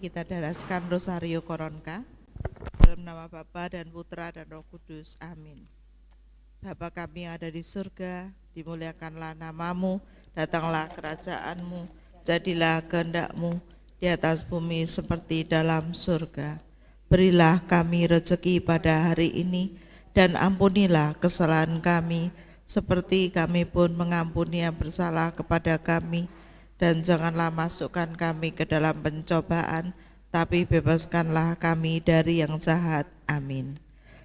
kita daraskan Rosario Koronka. Dalam nama Bapa dan Putra dan Roh Kudus. Amin. Bapa kami yang ada di surga, dimuliakanlah namamu, datanglah kerajaanmu, jadilah kehendak-mu di atas bumi seperti dalam surga. Berilah kami rezeki pada hari ini, dan ampunilah kesalahan kami, seperti kami pun mengampuni yang bersalah kepada kami. Dan janganlah masukkan kami ke dalam pencobaan, tapi bebaskanlah kami dari yang jahat. Amin.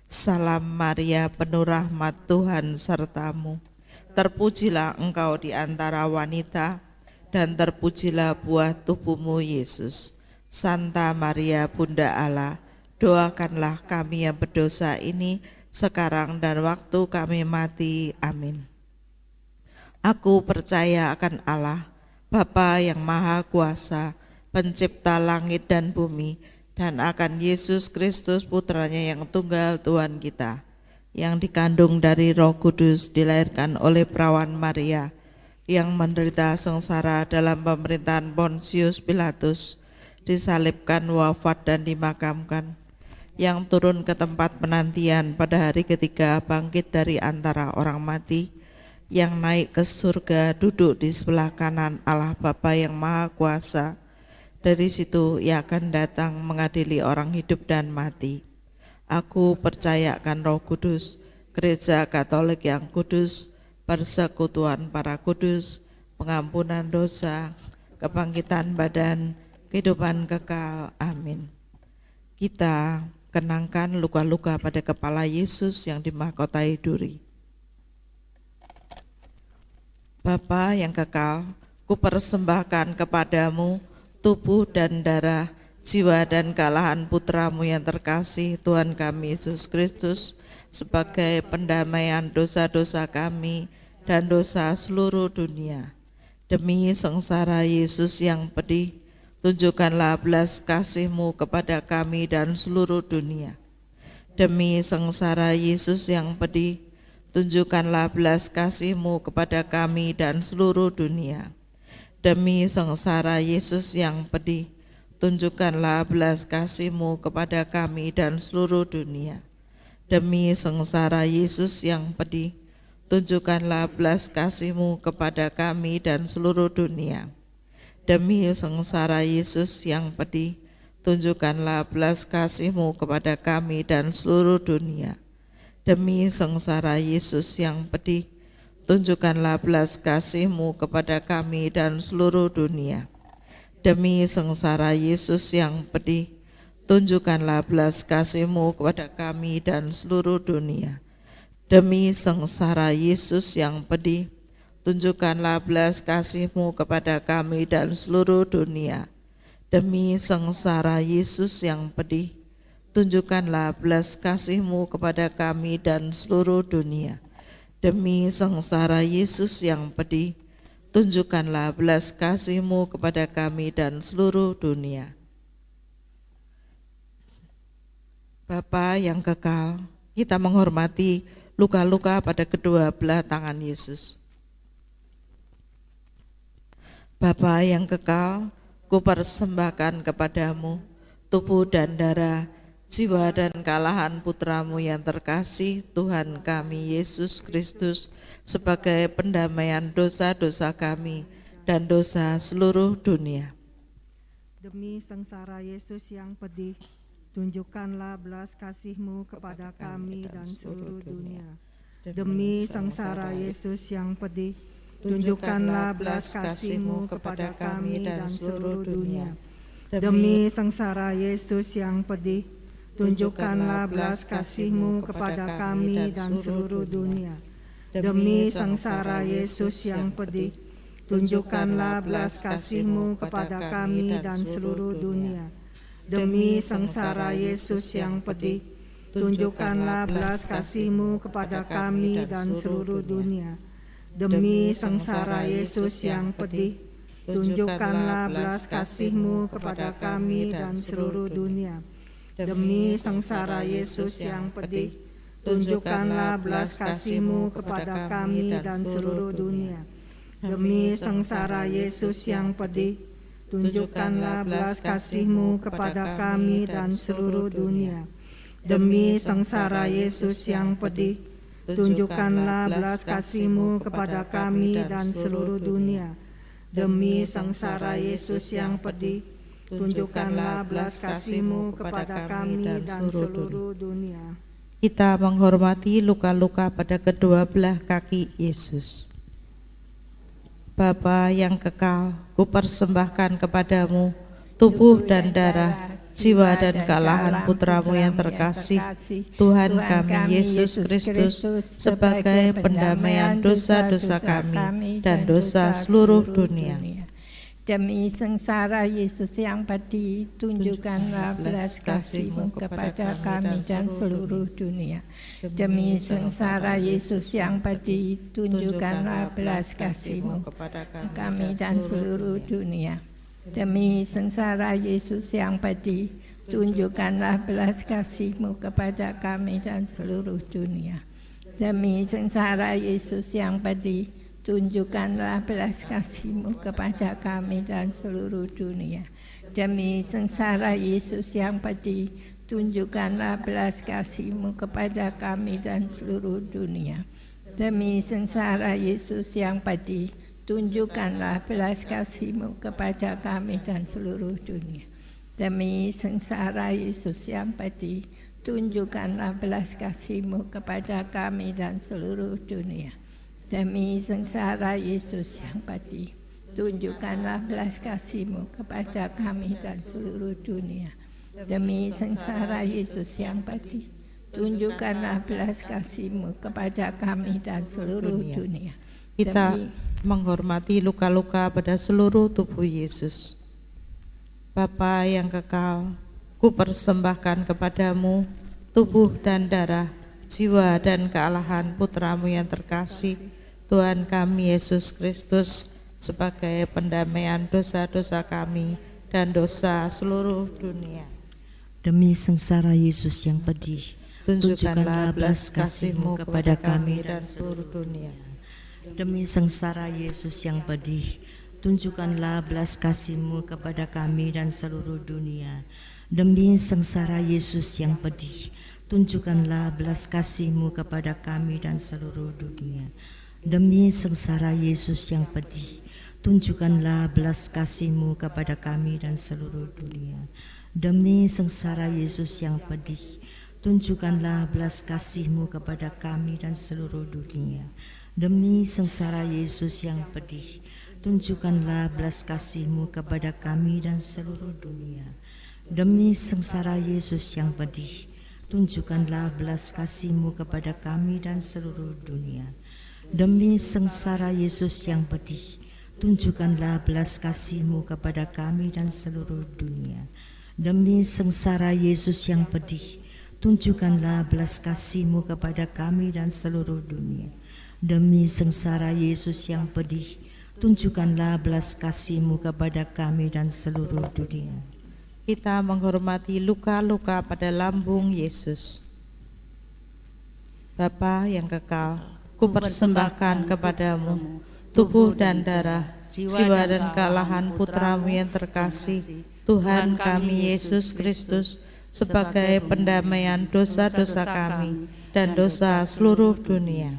Salam Maria, penuh rahmat, Tuhan sertamu. Terpujilah engkau di antara wanita, dan terpujilah buah tubuhmu, Yesus. Santa Maria, Bunda Allah, doakanlah kami yang berdosa ini, sekarang dan waktu kami mati. Amin. Aku percaya akan Allah, Bapa yang Maha Kuasa, pencipta langit dan bumi, dan akan Yesus Kristus putranya yang tunggal Tuhan kita, yang dikandung dari Roh Kudus, dilahirkan oleh perawan Maria, yang menderita sengsara dalam pemerintahan Pontius Pilatus, disalibkan, wafat dan dimakamkan, yang turun ke tempat penantian pada hari ketiga, bangkit dari antara orang mati, yang naik ke surga, duduk di sebelah kanan Allah Bapa yang Maha Kuasa. Dari situ ia akan datang mengadili orang hidup dan mati. Aku percaya akan Roh Kudus, Gereja Katolik yang kudus, persekutuan para kudus, pengampunan dosa, kebangkitan badan, kehidupan kekal. Amin. Kita kenangkan luka-luka pada kepala Yesus yang dimahkotai duri. Bapa yang kekal, kupersembahkan kepadamu tubuh dan darah, jiwa dan kalahan putramu yang terkasih, Tuhan kami Yesus Kristus, sebagai pendamaian dosa-dosa kami dan dosa seluruh dunia. Demi sengsara Yesus yang pedih, tunjukkanlah belas kasih-Mu kepada kami dan seluruh dunia. Demi sengsara Yesus yang pedih, tunjukkanlah belas kasih-Mu kepada kami dan seluruh dunia. Demi sengsara Yesus yang pedih, tunjukkanlah belas kasih-Mu kepada kami dan seluruh dunia. Demi sengsara Yesus yang pedih, tunjukkanlah belas kasih-Mu kepada kami dan seluruh dunia. Demi sengsara Yesus yang pedih, tunjukkanlah belas kasih-Mu kepada kami dan seluruh dunia. Demi sengsara Yesus yang pedih, tunjukkanlah belas kasih-Mu kepada kami dan seluruh dunia. Demi sengsara Yesus yang pedih, tunjukkanlah belas kasih-Mu kepada kami dan seluruh dunia. Demi sengsara Yesus yang pedih, tunjukkanlah belas kasih-Mu kepada kami dan seluruh dunia. Demi sengsara Yesus yang pedih, tunjukkanlah belas kasih-Mu kepada kami dan seluruh dunia. Demi sengsara Yesus yang pedih, tunjukkanlah belas kasih-Mu kepada kami dan seluruh dunia. Bapa yang kekal, kita menghormati luka-luka pada kedua belah tangan Yesus. Bapa yang kekal, kupersembahkan kepadamu tubuh dan darah, jiwa dan kalahan putramu yang terkasih, Tuhan kami Yesus Kristus, sebagai pendamaian dosa-dosa kami dan dosa seluruh dunia. Demi sengsara Yesus yang pedih, tunjukkanlah belas kasih-Mu kepada kami dan seluruh dunia. Demi sengsara Yesus yang pedih, tunjukkanlah belas kasih-Mu kepada kami dan seluruh dunia. Demi sengsara Yesus yang pedih, tunjukkanlah belas kasih-Mu kepada kami dan seluruh dunia. Demi sengsara Yesus yang pedih, tunjukkanlah belas kasih-Mu kepada kami dan seluruh dunia. Demi sengsara Yesus yang pedih, tunjukkanlah belas kasih-Mu kepada kami dan seluruh dunia. Demi sengsara Yesus yang pedih, tunjukkanlah belas kasih-Mu kepada kami dan seluruh dunia. Demi sengsara Yesus yang pedih, tunjukkanlah belas kasih-Mu kepada kami dan seluruh dunia. Demi sengsara Yesus yang pedih, tunjukkanlah belas kasih-Mu kepada kami dan seluruh dunia. Demi sengsara Yesus yang pedih, tunjukkanlah belas kasih-Mu kepada kami dan seluruh dunia. Demi sengsara Yesus yang pedih, tunjukkanlah belas kasih-Mu kepada kami dan seluruh dunia. Kita menghormati luka-luka pada kedua belah kaki Yesus. Bapa yang kekal, kupersembahkan kepadamu tubuh dan darah, jiwa dan kealahan putra-Mu yang terkasih, Tuhan kami Yesus Kristus, sebagai pendamaian dosa-dosa kami dan dosa seluruh dunia. Demi sengsara Yesus yang pedih, tunjukkanlah belas kasih-Mu kepada kami dan seluruh dunia. Demi sengsara Yesus yang pedih, tunjukkanlah belas kasih-Mu kepada kami dan seluruh dunia. Demi sengsara Yesus yang pedih, tunjukkanlah belas kasih-Mu kepada kami dan seluruh dunia. Demi sengsara Yesus yang pedih, tunjukkanlah belas kasih-Mu kepada kami dan seluruh dunia. Demi sengsara Yesus yang pedih, tunjukkanlah belas kasih-Mu kepada kami dan seluruh dunia. Demi sengsara Yesus yang pedih, tunjukkanlah belas kasih-Mu kepada kami dan seluruh dunia. Demi sengsara Yesus yang pedih, tunjukkanlah belas kasih-Mu kepada kami dan seluruh dunia. Demi sengsara Yesus yang pedih, tunjukkanlah belas kasih-Mu kepada kami dan seluruh dunia. Demi sengsara Yesus yang pedih, tunjukkanlah belas kasih-Mu kepada kami dan seluruh dunia. Kita menghormati luka-luka pada seluruh tubuh Yesus. Bapa yang kekal, kupersembahkan kepadamu tubuh dan darah, jiwa dan kealahan putra-Mu yang terkasih, Tuhan kami Yesus Kristus, sebagai pendamaian dosa-dosa kami dan dosa seluruh dunia. Demi sengsara Yesus yang pedih, tunjukkanlah belas kasih-Mu kepada kami dan seluruh dunia. Demi sengsara Yesus yang pedih, tunjukkanlah belas kasih-Mu kepada kami dan seluruh dunia. Demi sengsara Yesus yang pedih, tunjukkanlah belas kasih-Mu kepada kami dan seluruh dunia. Demi sengsara Yesus yang pedih, tunjukkanlah belas kasih-Mu kepada kami dan seluruh dunia. Demi sengsara Yesus yang pedih, tunjukkanlah belas kasih-Mu kepada kami dan seluruh dunia. Demi sengsara Yesus yang pedih, tunjukkanlah belas kasih-Mu kepada kami dan seluruh dunia. Demi sengsara Yesus yang pedih, tunjukkanlah belas kasih-Mu kepada kami dan seluruh dunia. Demi sengsara Yesus yang pedih, tunjukkanlah belas kasih-Mu kepada kami dan seluruh dunia. Demi sengsara Yesus yang pedih, tunjukkanlah belas kasih-Mu kepada kami dan seluruh dunia. Demi sengsara Yesus yang pedih, tunjukkanlah belas kasih-Mu kepada kami dan seluruh dunia. Kita menghormati luka-luka pada lambung Yesus. Bapa yang kekal, kupersembahkan kepadamu tubuh dan darah, jiwa dan kealahan putra-Mu yang terkasih, Tuhan kami Yesus Kristus, sebagai pendamaian dosa-dosa kami dan dosa seluruh dunia.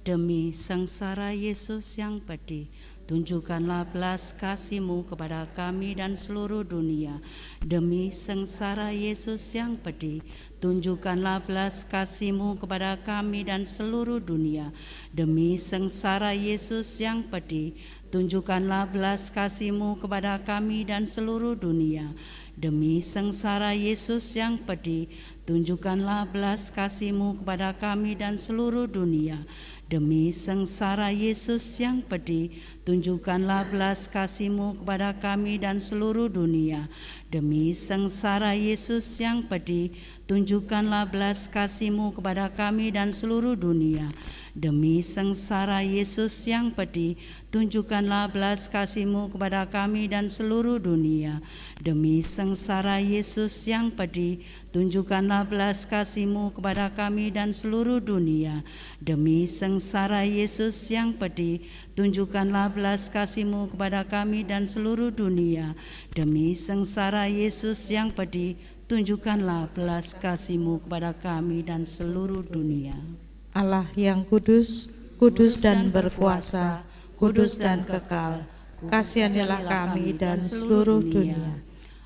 Demi sengsara Yesus yang pedih, tunjukkanlah belas kasih-Mu kepada kami dan seluruh dunia. Demi sengsara Yesus yang pedih, tunjukkanlah belas kasih-Mu kepada kami dan seluruh dunia. Demi sengsara Yesus yang pedih, tunjukkanlah belas kasih-Mu kepada kami dan seluruh dunia. Demi sengsara Yesus yang pedih, tunjukkanlah belas kasih-Mu kepada kami dan seluruh dunia. Demi sengsara Yesus yang pedih, tunjukkanlah belas kasih-Mu kepada kami dan seluruh dunia. Demi sengsara Yesus yang pedih, tunjukkanlah belas kasih-Mu kepada kami dan seluruh dunia. Demi sengsara Yesus yang pedih, tunjukkanlah belas kasih-Mu kepada kami dan seluruh dunia. Demi sengsara Yesus yang pedih, tunjukkanlah belas kasih-Mu kepada kami dan seluruh dunia. Demi sengsara Yesus yang pedih, tunjukkanlah belas kasih-Mu kepada kami dan seluruh dunia. Demi sengsara Yesus yang pedih, tunjukkanlah belas kasih-Mu kepada kami dan seluruh dunia. Allah yang kudus, kudus dan berkuasa, kudus dan kekal, kasihanilah kami dan seluruh dunia.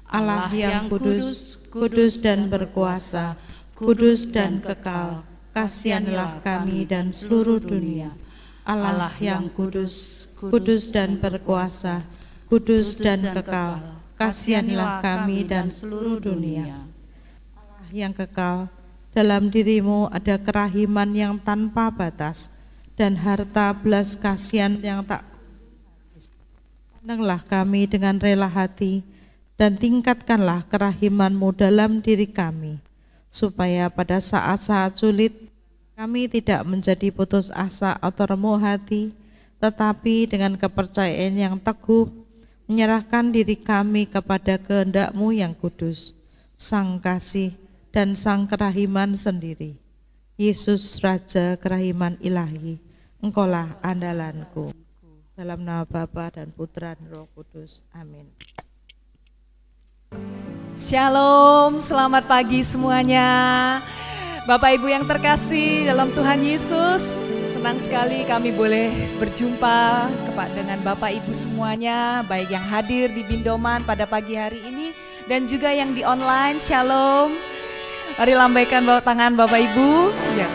Allah yang kudus, kudus dan berkuasa, kudus dan kekal, kasihanilah kami dan seluruh dunia. Allah yang kudus, kudus dan berkuasa, kudus dan kekal, kasihanilah kami dan seluruh dunia. Allah yang kekal, dalam dirimu ada kerahiman yang tanpa batas dan harta belas kasihan yang tak. Pandanglah kami dengan rela hati dan tingkatkanlah kerahiman-Mu dalam diri kami, supaya pada saat-saat sulit kami tidak menjadi putus asa atau remuk hati, tetapi dengan kepercayaan yang teguh menyerahkan diri kami kepada kehendak-Mu yang kudus, Sang Kasih dan Sang Kerahiman sendiri. Yesus Raja Kerahiman Ilahi, Engkaulah andalanku. Dalam nama Bapa dan Putra dan Roh Kudus. Amin. Shalom, selamat pagi semuanya. Bapak Ibu yang terkasih dalam Tuhan Yesus, senang sekali kami boleh berjumpa dengan Bapak Ibu semuanya, baik yang hadir di Bindoman pada pagi hari ini dan juga yang di online. Shalom. Mari lambaikan tangan Bapak Ibu. Ya.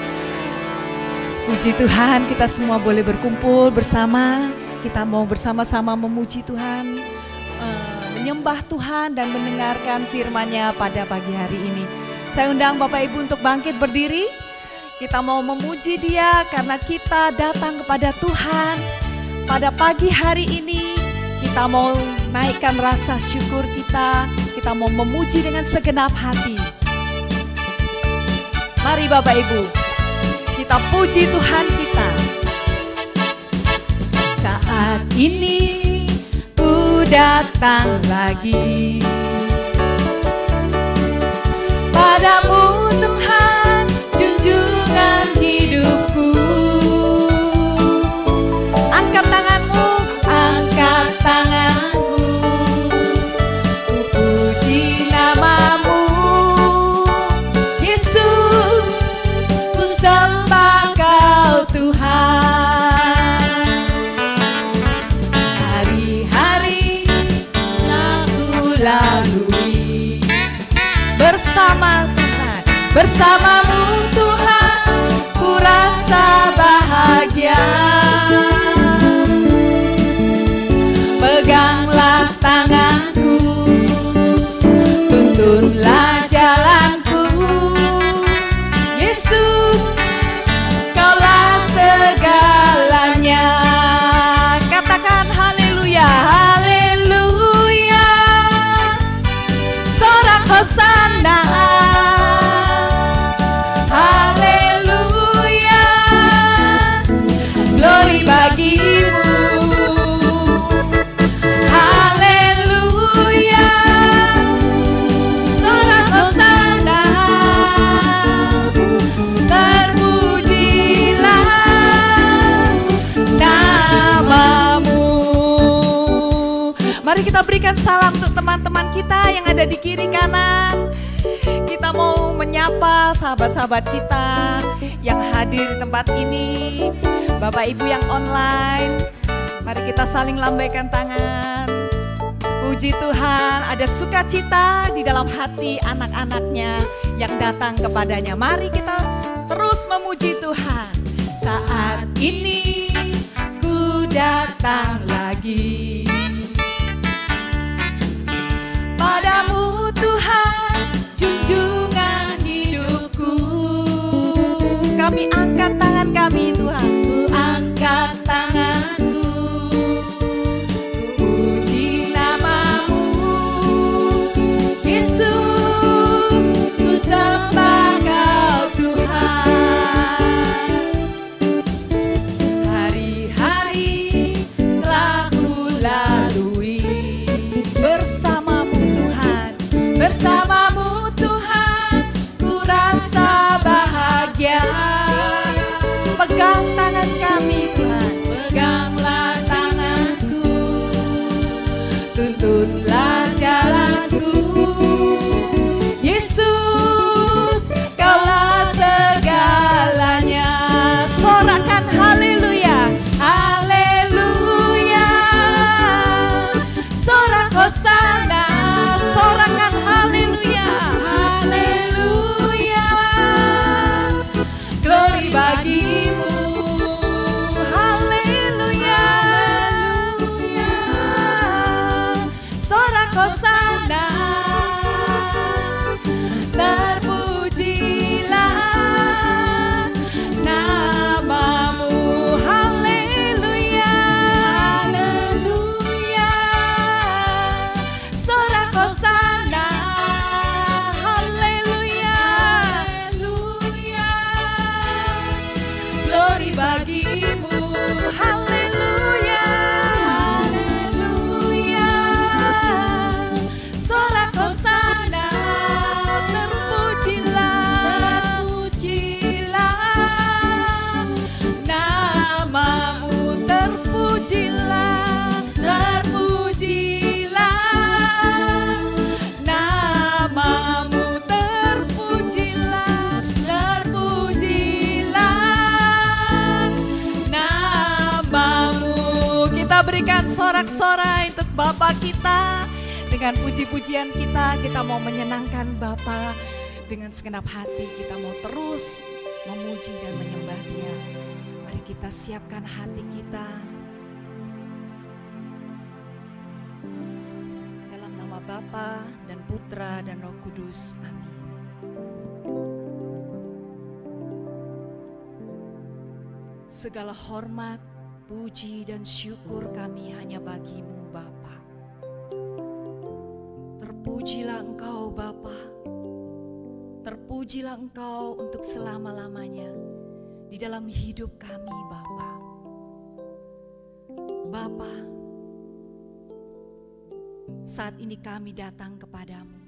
Puji Tuhan, kita semua boleh berkumpul bersama. Kita mau bersama-sama memuji Tuhan, menyembah Tuhan dan mendengarkan firman-Nya pada pagi hari ini. Saya undang Bapak Ibu untuk bangkit berdiri. Kita mau memuji Dia karena kita datang kepada Tuhan. Pada pagi hari ini kita mau naikkan rasa syukur kita. Kita mau memuji dengan segenap hati. Mari Bapak Ibu, kita puji Tuhan kita. Saat ini ku datang lagi padamu Tuhan, junjungan hidupku. Angkat tanganmu, angkat tanganmu, ku puji namamu, Yesus, ku sembah Kau Tuhan. Hari-hari aku lalui bersama Tuhan, bersamamu Tuhan, ku rasa bahagia. Peganglah tanganku, tuntunlah jalanku, Yesus, Kaulah segalanya. Katakan haleluya, haleluya, sorak hosana, haleluya, glory bagimu, haleluya, sorak hosana, terpujilah namamu. Mari kita berikan salam untuk teman-teman kita yang ada di kiri kanan. Kita mau menyapa sahabat-sahabat kita yang hadir di tempat ini, Bapak Ibu yang online. Mari kita saling lambaikan tangan. Puji Tuhan, ada sukacita di dalam hati anak-anaknya yang datang kepadanya. Mari kita terus memuji Tuhan. Saat ini ku datang lagi padamu Tuhan, junjungan hidupku. Kami angkat tangan kami Tuhan, ku angkat tanganku, ku puji namamu, Yesus, ku sembah Kau Tuhan. Hari-hari telah ku lalui bersamamu Tuhan, sorak-sorai untuk Bapa kita. Dengan puji-pujian kita mau menyenangkan Bapa. Dengan segenap hati kita mau terus memuji dan menyembah Dia. Mari kita siapkan hati kita. Dalam nama Bapa dan Putra dan Roh Kudus. Amin. Segala hormat, puji dan syukur kami hanya bagi-Mu Bapa. Terpujilah Engkau Bapa. Terpujilah Engkau untuk selama-lamanya di dalam hidup kami Bapa. Bapa, saat ini kami datang kepadamu.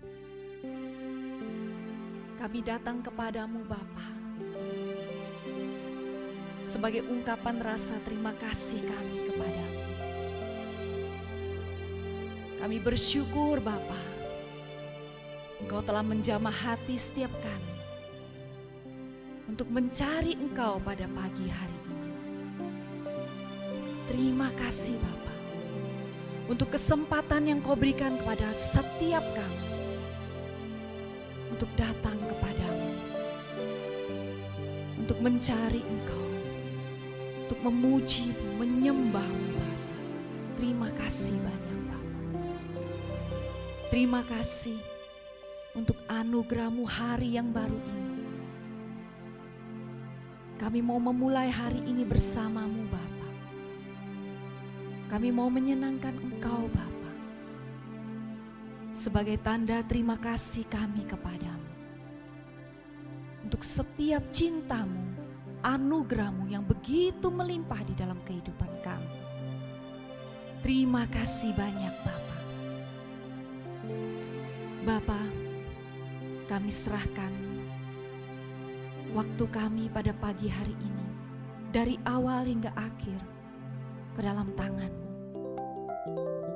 Kami datang kepadamu Bapa, sebagai ungkapan rasa terima kasih kami kepadamu. Kami bersyukur Bapa, Engkau telah menjamah hati setiap kami untuk mencari Engkau pada pagi hari ini. Terima kasih Bapa untuk kesempatan yang Kau berikan kepada setiap kami untuk datang kepadamu, untuk mencari Engkau, untuk memuji, menyembah-Mu Bapa. Terima kasih banyak Bapa. Terima kasih untuk anugerah-Mu hari yang baru ini. Kami mau memulai hari ini bersama-Mu Bapa. Kami mau menyenangkan Engkau Bapa. Sebagai tanda terima kasih kami kepadamu. Untuk setiap cinta-Mu, anugerah-Mu yang begitu melimpah di dalam kehidupan kami. Terima kasih banyak Bapa. Bapa, kami serahkan waktu kami pada pagi hari ini, dari awal hingga akhir, ke dalam tangan-Mu.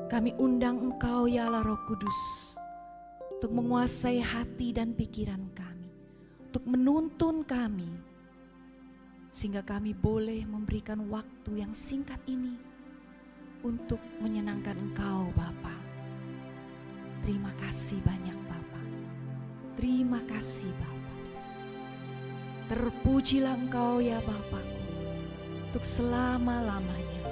Kami undang Engkau ya Allah Roh Kudus, untuk menguasai hati dan pikiran kami, untuk menuntun kami, sehingga kami boleh memberikan waktu yang singkat ini untuk menyenangkan Engkau Bapa. Terima kasih banyak Bapa. Terima kasih Bapa. Terpujilah Engkau ya Bapakku untuk selama-lamanya.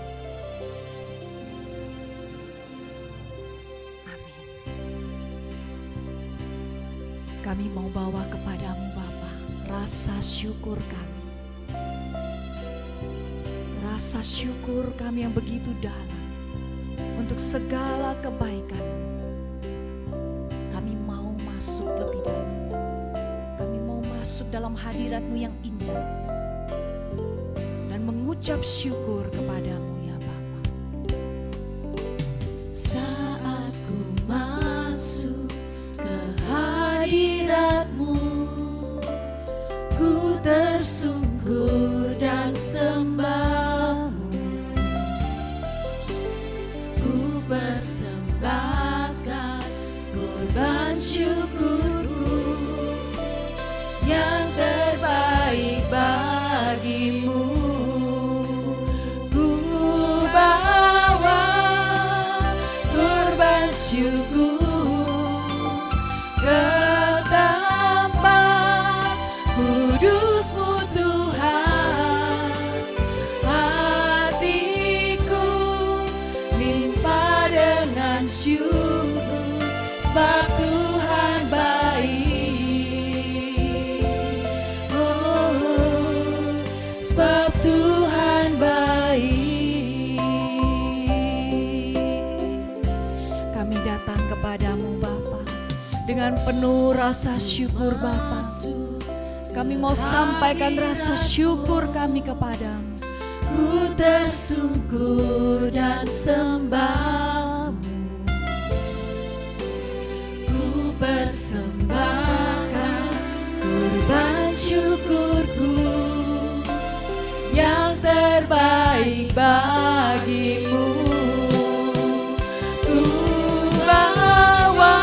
Amin. Kami mau bawa kepadamu Bapa rasa syukur kami. Rasa syukur kami yang begitu dalam untuk segala kebaikan. Kami mau masuk lebih dalam. Kami mau masuk dalam hadirat-Mu yang indah dan mengucap syukur kepadamu ya Bapa. Saat ku masuk ke hadirat-Mu, ku tersungkur dan sembah-Mu. Ku persembahkan korban syukurku yang terbaik bagi-Mu. Ku bawa korban syukur ke tempat kudus-Mu Tuhan. Hatiku limpah dengan syukur, sebab Tuhan baik. Oh, sebab Tuhan baik. Kami datang kepadamu Bapa dengan penuh rasa syukur Bapa. Kami mau sampaikan rasa syukur kami kepadamu. Ku tersungkur dan sembah-Mu. Ku persembahkan korban syukurku yang terbaik bagi-Mu. Ku bawa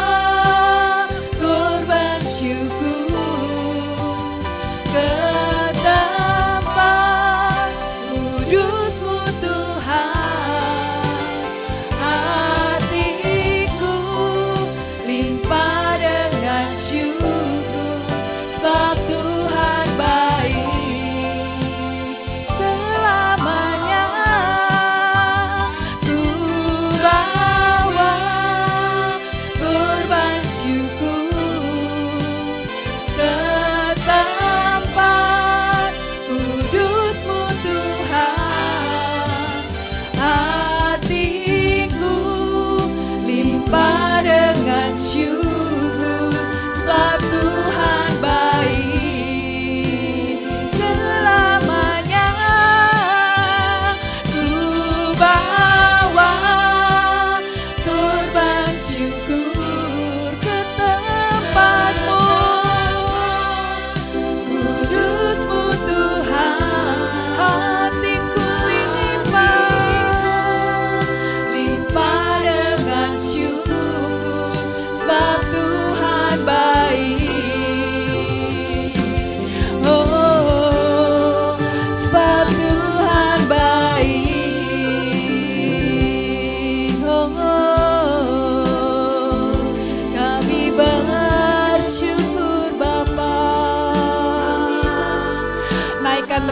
korban syukur ke tempat kudus-Mu Tuhan.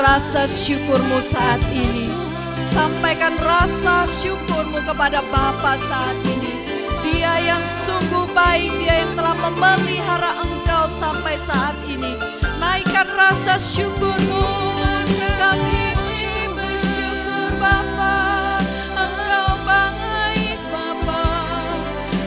rasa syukurmu saat ini. Sampaikan rasa syukurmu kepada Bapa saat ini. Dia yang sungguh baik, Dia yang telah memelihara engkau sampai saat ini. Naikkan rasa syukurmu. Kami bersyukur Bapa, Engkau baik Bapa,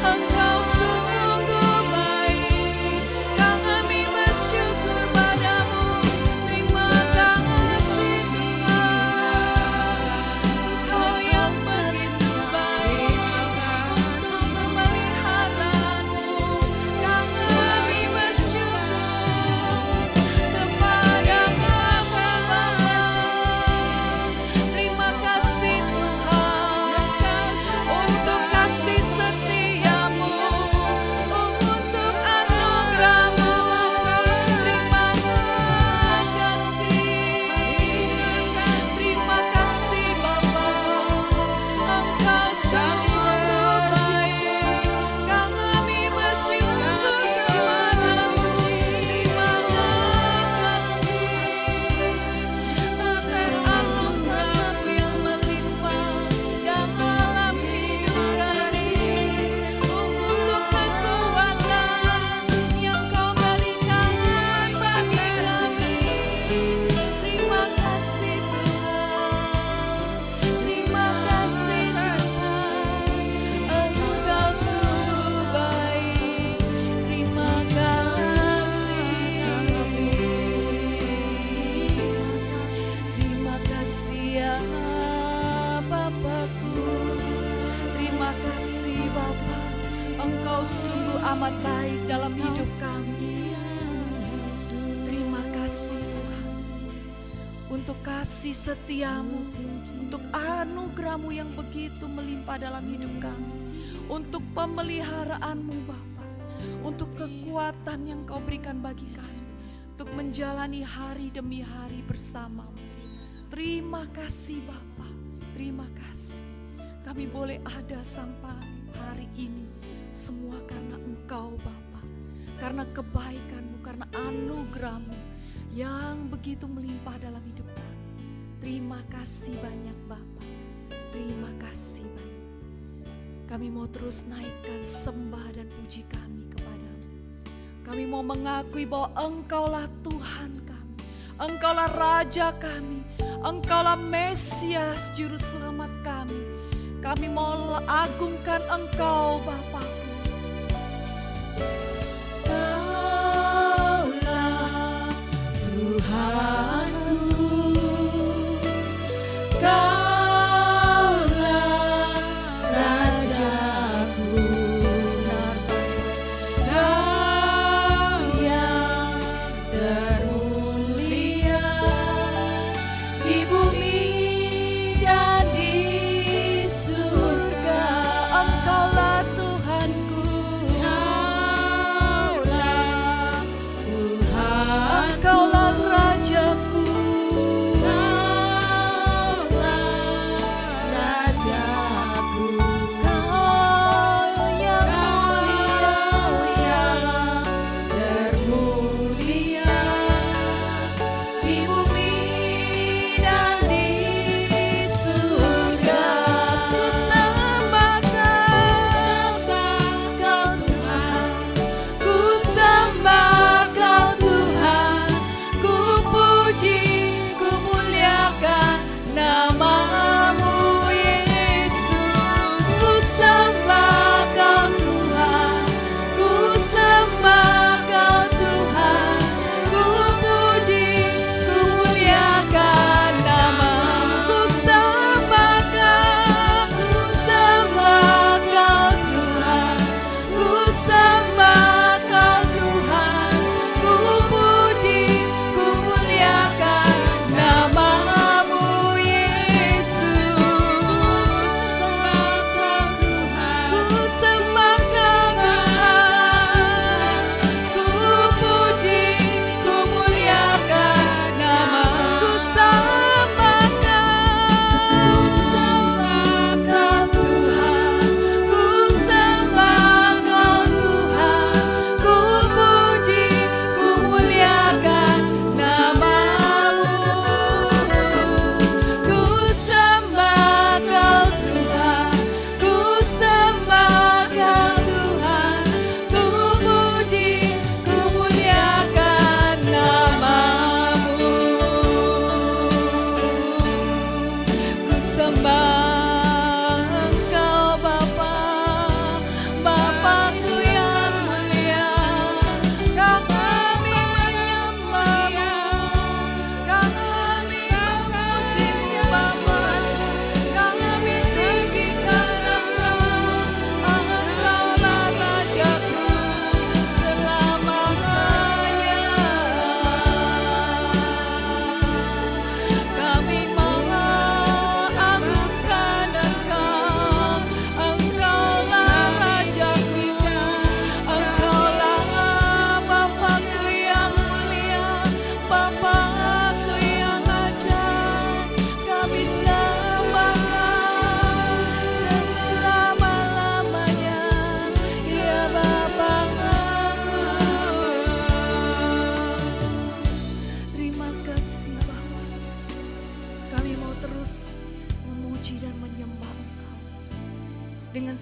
Engkau sungguh baik. Kami bersyukur padamu. Terima kasih Tuhan, Engkau yang begitu baik untuk memeliharamu. Kami bersyukur kepada Bapa. Terima kasih Tuhan untuk kasih setiamu, untuk anugerahmu. Terima kasih Bapa, Engkau sungguh baik. Kami bersyukur kepadamu. Terima kasih atas anugerahmu yang melimpah dalam hidup kami, untuk kekuatan yang Kau berikan bagi kami. Terima kasih Tuhan, terima kasih Tuhan, Engkau sungguh baik. Terima kasih ya Bapakku. Terima kasih Bapa, Engkau sungguh amat baik dalam hidup kami. Terima kasih Tuhan untuk kasih setiamu, untuk anugerahmu yang begitu melimpah dalam hidup kami, untuk pemeliharaanmu Bapa, untuk kekuatan yang Kau berikan bagi kami, untuk menjalani hari demi hari bersamamu. Terima kasih Bapa, terima kasih. Kami boleh ada sampai hari ini, semua karena Engkau Bapa, karena kebaikan-Mu, karena anugerah-Mu yang begitu melimpah dalam hidup kami. Terima kasih banyak Bapa, terima kasih banyak. Kami mau terus naikkan sembah dan puji kami kepadamu. Kami mau mengakui bahwa Engkaulah Tuhan kami, Engkaulah Raja kami, Engkaulah Mesias Juru Selamat kami. Kami mau agungkan Engkau Bapa-Ku. Kaulah Tuhanku, Kaulah Rajaku, Kau yang termulia di bumi dan di surga. Engkaulah Tuhan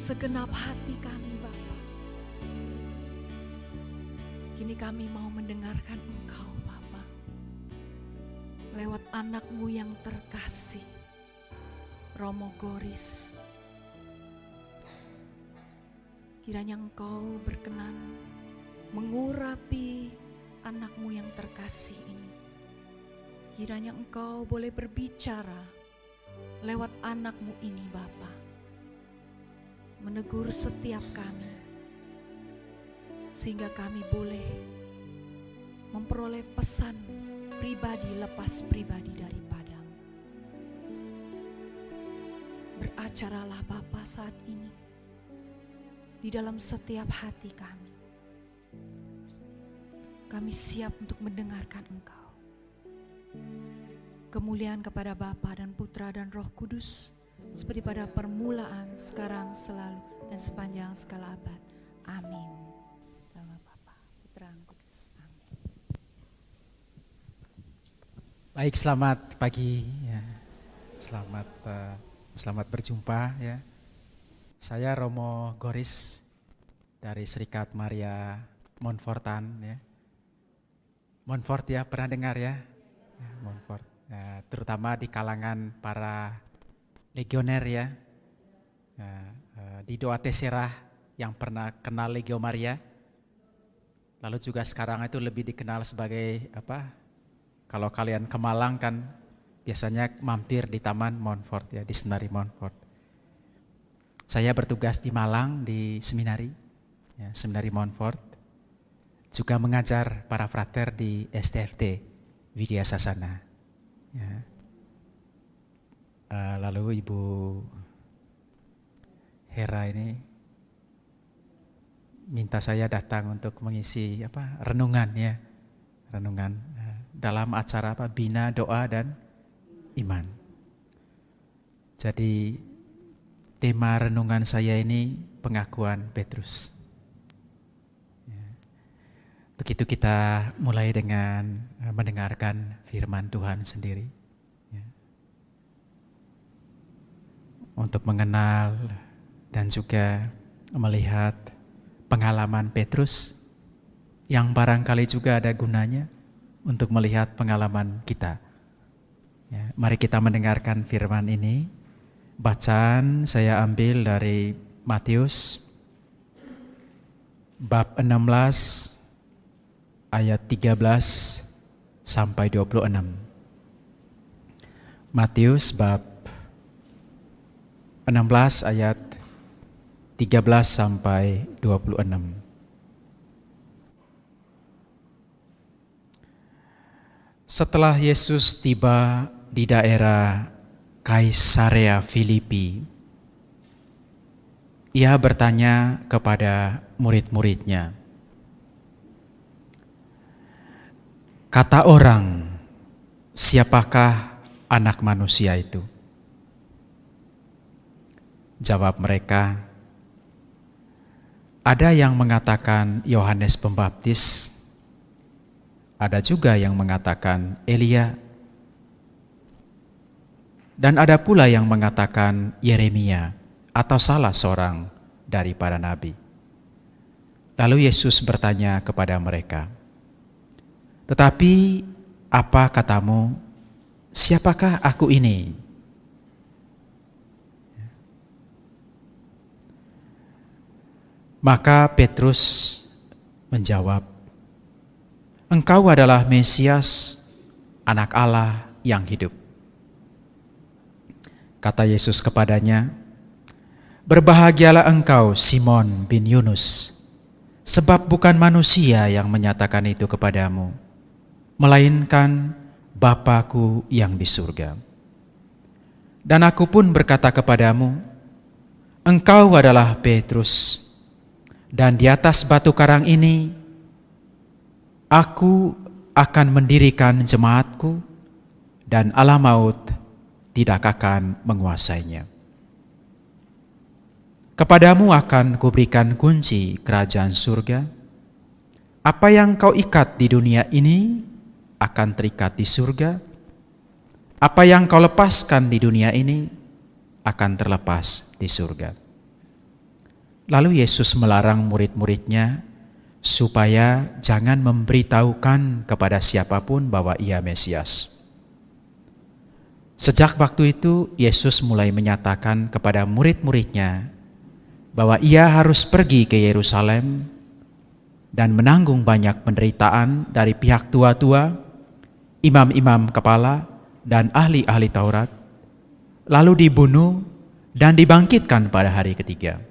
segenap hati kami Bapa. Kini kami mau mendengarkan Engkau Bapa, lewat anak-Mu yang terkasih, Romo Goris. Kiranya Engkau berkenan mengurapi anak-Mu yang terkasih ini. Kiranya Engkau boleh berbicara lewat anak-Mu ini Bapa, menegur setiap kami, sehingga kami boleh memperoleh pesan pribadi lepas pribadi daripada-Mu. Beracaralah Bapa saat ini di dalam setiap hati kami. Kami siap untuk mendengarkan Engkau. Kemuliaan kepada Bapa dan Putra dan Roh Kudus, seperti pada permulaan, sekarang, selalu, dan sepanjang segala abad. Amin. Dalam Bapa, Putra, dan Kudus. Amin. Baik, selamat pagi. Ya. Selamat berjumpa. Ya. Saya Romo Goris dari Serikat Maria Montfortan. Ya. Montfort ya, pernah dengar ya? Montfort. Ya, terutama di kalangan para legioner ya. Di Doa Tessera yang pernah kenal Legio Maria. Lalu juga sekarang itu lebih dikenal sebagai apa? Kalau kalian ke Malang kan biasanya mampir di Taman Montfort ya, di Seminari Montfort. Saya bertugas di Malang di seminari, ya, Seminari Montfort. Juga mengajar para frater di STFT Widya Sasana. Ya. Lalu Ibu Hera ini minta saya datang untuk mengisi renungan ya, renungan dalam acara Bina Doa dan Iman. Jadi tema renungan saya ini pengakuan Petrus. Begitu kita mulai dengan mendengarkan firman Tuhan sendiri. Ya. Untuk mengenal dan juga melihat pengalaman Petrus yang barangkali juga ada gunanya untuk melihat pengalaman kita. Ya, mari kita mendengarkan firman ini. Bacaan saya ambil dari Matius bab 16 ayat 13 sampai 26. Matius bab 16 ayat 13 sampai 26. Setelah Yesus tiba di daerah Kaisarea Filipi, ia bertanya kepada murid-muridnya, "Kata orang, siapakah anak manusia itu?" Jawab mereka, "Ada yang mengatakan Yohanes Pembaptis, ada juga yang mengatakan Elia, dan ada pula yang mengatakan Yeremia atau salah seorang dari para nabi." Lalu Yesus bertanya kepada mereka, "Tetapi apa katamu, siapakah aku ini?" Maka Petrus menjawab, "Engkau adalah Mesias, Anak Allah yang hidup." Kata Yesus kepadanya, "Berbahagialah engkau Simon bin Yunus, sebab bukan manusia yang menyatakan itu kepadamu, melainkan Bapa-Ku yang di surga. Dan aku pun berkata kepadamu, engkau adalah Petrus, dan di atas batu karang ini aku akan mendirikan jemaatku, dan alam maut tidak akan menguasainya. Kepadamu akan kuberikan kunci kerajaan surga. Apa yang kau ikat di dunia ini akan terikat di surga. Apa yang kau lepaskan di dunia ini akan terlepas di surga." Lalu Yesus melarang murid-muridnya supaya jangan memberitahukan kepada siapapun bahwa ia Mesias. Sejak waktu itu, Yesus mulai menyatakan kepada murid-muridnya bahwa ia harus pergi ke Yerusalem dan menanggung banyak penderitaan dari pihak tua-tua, imam-imam kepala, dan ahli-ahli Taurat, lalu dibunuh dan dibangkitkan pada hari ketiga.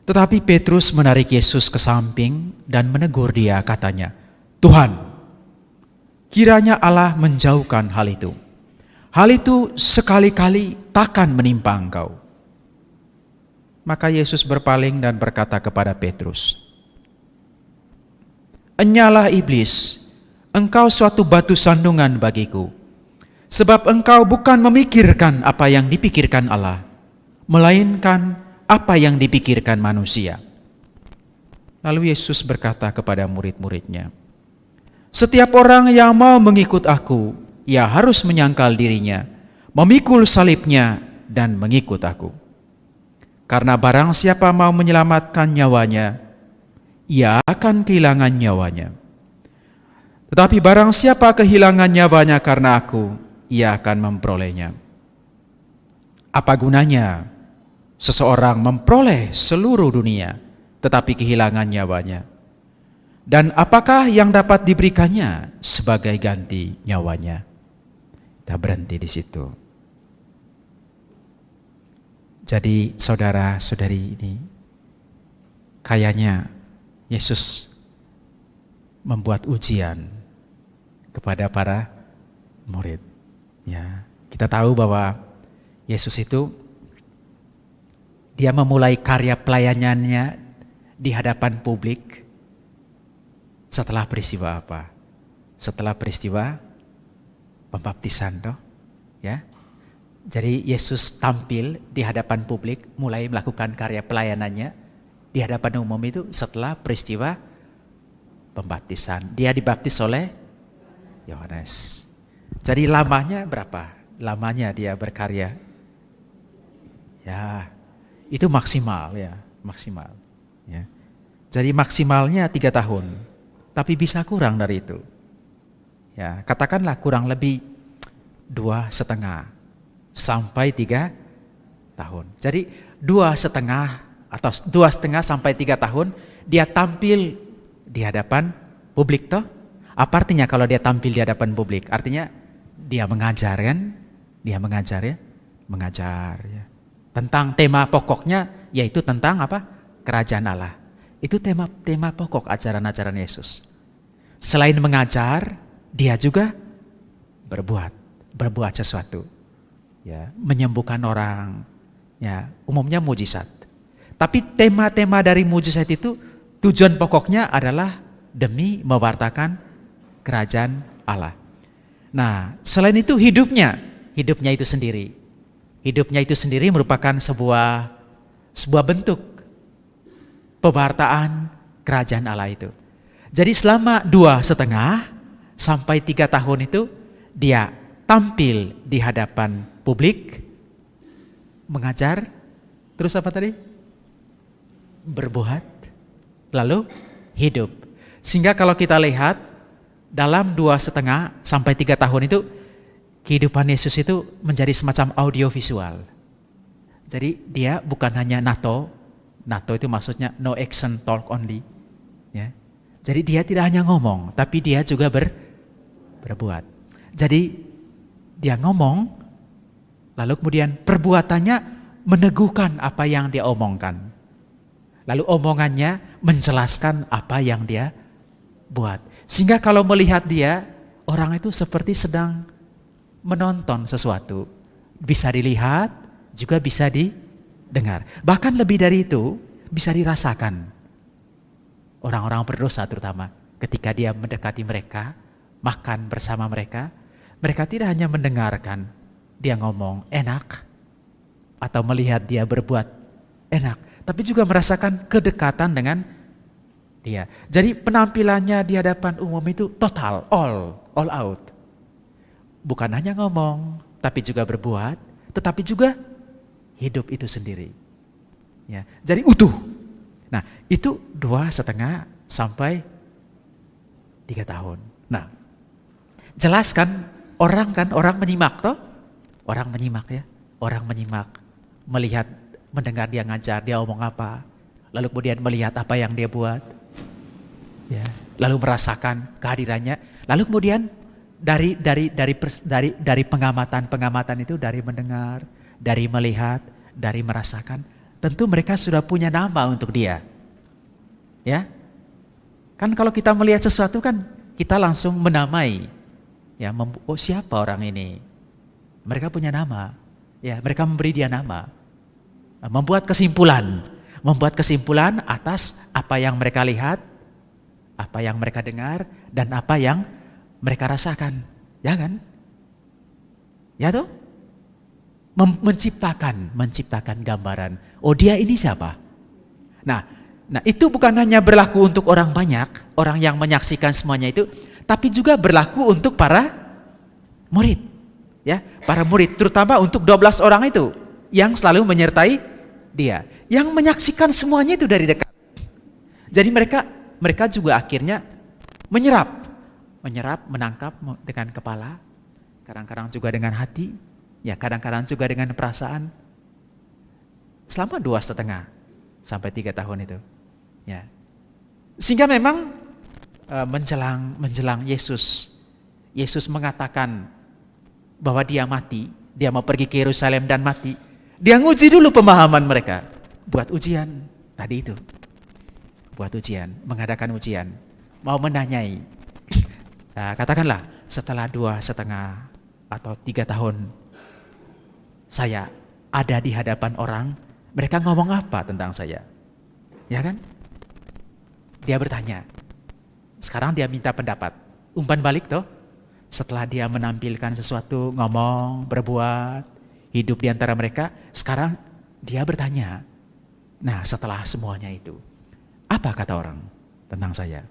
Tetapi Petrus menarik Yesus ke samping dan menegur dia, katanya, "Tuhan, kiranya Allah menjauhkan hal itu. Hal itu sekali-kali takkan menimpa engkau." Maka Yesus berpaling dan berkata kepada Petrus, "Enyalah iblis, engkau suatu batu sandungan bagiku, sebab engkau bukan memikirkan apa yang dipikirkan Allah, melainkan apa yang dipikirkan manusia." Lalu Yesus berkata kepada murid-muridnya, "Setiap orang yang mau mengikut aku, ia harus menyangkal dirinya, memikul salibnya, dan mengikut aku. Karena barang siapa mau menyelamatkan nyawanya, ia akan kehilangan nyawanya. Tetapi barang siapa kehilangan nyawanya karena aku, ia akan memperolehnya. Apa gunanya seseorang memperoleh seluruh dunia, tetapi kehilangan nyawanya? Dan apakah yang dapat diberikannya sebagai ganti nyawanya?" Kita berhenti di situ. Jadi saudara-saudari, ini kayaknya Yesus membuat ujian kepada para murid. Ya, kita tahu bahwa Yesus itu dia memulai karya pelayanannya di hadapan publik setelah peristiwa apa? Setelah peristiwa pembaptisan, toh, ya. Jadi Yesus tampil di hadapan publik, mulai melakukan karya pelayanannya di hadapan umum itu setelah peristiwa pembaptisan. Dia dibaptis oleh Yohanes. Jadi lamanya berapa? Lamanya dia berkarya? Ya, itu maksimal, ya, maksimal. Ya. Jadi maksimalnya 3 tahun, tapi bisa kurang dari itu. Ya, katakanlah kurang lebih 2,5 sampai 3 tahun. Jadi 2,5 atau 2,5 sampai 3 tahun dia tampil di hadapan publik, toh. Apa artinya kalau dia tampil di hadapan publik? Artinya dia mengajar, kan? Dia mengajar, ya, mengajar, ya. Tentang tema pokoknya yaitu tentang apa? Kerajaan Allah. Itu tema pokok ajaran-ajaran Yesus. Selain mengajar, dia juga berbuat sesuatu. Ya, menyembuhkan orang, ya, umumnya mujizat. Tapi tema-tema dari mujizat itu tujuan pokoknya adalah demi mewartakan kerajaan Allah. Nah, selain itu hidupnya itu sendiri. Hidupnya itu sendiri merupakan sebuah bentuk pewartaan kerajaan Allah itu. Jadi selama 2,5 sampai 3 tahun itu dia tampil di hadapan publik, mengajar, terus apa tadi? Berbuat, lalu hidup. Sehingga kalau kita lihat dalam 2,5 sampai 3 tahun itu kehidupan Yesus itu menjadi semacam audiovisual. Jadi dia bukan hanya NATO itu maksudnya no action talk only. Ya. Jadi dia tidak hanya ngomong, tapi dia juga berbuat. Jadi dia ngomong, lalu kemudian perbuatannya meneguhkan apa yang dia omongkan. Lalu omongannya menjelaskan apa yang dia buat. Sehingga kalau melihat dia, orang itu seperti sedang menonton sesuatu. Bisa dilihat, juga bisa didengar. Bahkan lebih dari itu, bisa dirasakan. Orang-orang berdosa terutama, ketika dia mendekati mereka, makan bersama mereka tidak hanya mendengarkan dia ngomong enak, atau melihat dia berbuat enak, tapi juga merasakan kedekatan dengan dia. Jadi penampilannya di hadapan umum itu total, all out. Bukan hanya ngomong, tapi juga berbuat, tetapi juga hidup itu sendiri. Ya, jadi utuh. Nah, itu 2,5 sampai 3 tahun. Nah, jelas kan orang menyimak toh? Orang menyimak ya. Orang menyimak, melihat, mendengar dia ngajar, dia omong apa. Lalu kemudian melihat apa yang dia buat. Ya, lalu merasakan kehadirannya. Lalu kemudian dari pengamatan itu, dari mendengar, dari melihat, dari merasakan, tentu mereka sudah punya nama untuk dia. Ya. Kan kalau kita melihat sesuatu kan kita langsung menamai. Ya, oh siapa orang ini? Mereka punya nama. Ya, mereka memberi dia nama. Membuat kesimpulan atas apa yang mereka lihat, apa yang mereka dengar, dan apa yang mereka rasakan. Ya kan? Ya toh? Menciptakan gambaran. Oh, dia ini siapa? Nah, itu bukan hanya berlaku untuk orang banyak, orang yang menyaksikan semuanya itu, tapi juga berlaku untuk para murid. Ya, para murid, terutama untuk 12 orang itu yang selalu menyertai dia, yang menyaksikan semuanya itu dari dekat. Jadi mereka juga akhirnya menyerap, menangkap dengan kepala, kadang-kadang juga dengan hati, ya kadang-kadang juga dengan perasaan. Selama 2,5 sampai 3 tahun itu, ya. Sehingga memang menjelang Yesus mengatakan bahwa dia mati, dia mau pergi ke Yerusalem dan mati. Dia nguji dulu pemahaman mereka, buat ujian tadi itu. Buat ujian, mengadakan ujian, mau menanyai. Nah, katakanlah setelah 2,5 atau 3 tahun saya ada di hadapan orang, mereka ngomong apa tentang saya? Ya kan? Dia bertanya. Sekarang dia minta pendapat. Umpan balik toh. Setelah dia menampilkan sesuatu, ngomong, berbuat, hidup di antara mereka, sekarang dia bertanya. Nah, setelah semuanya itu, apa kata orang tentang saya?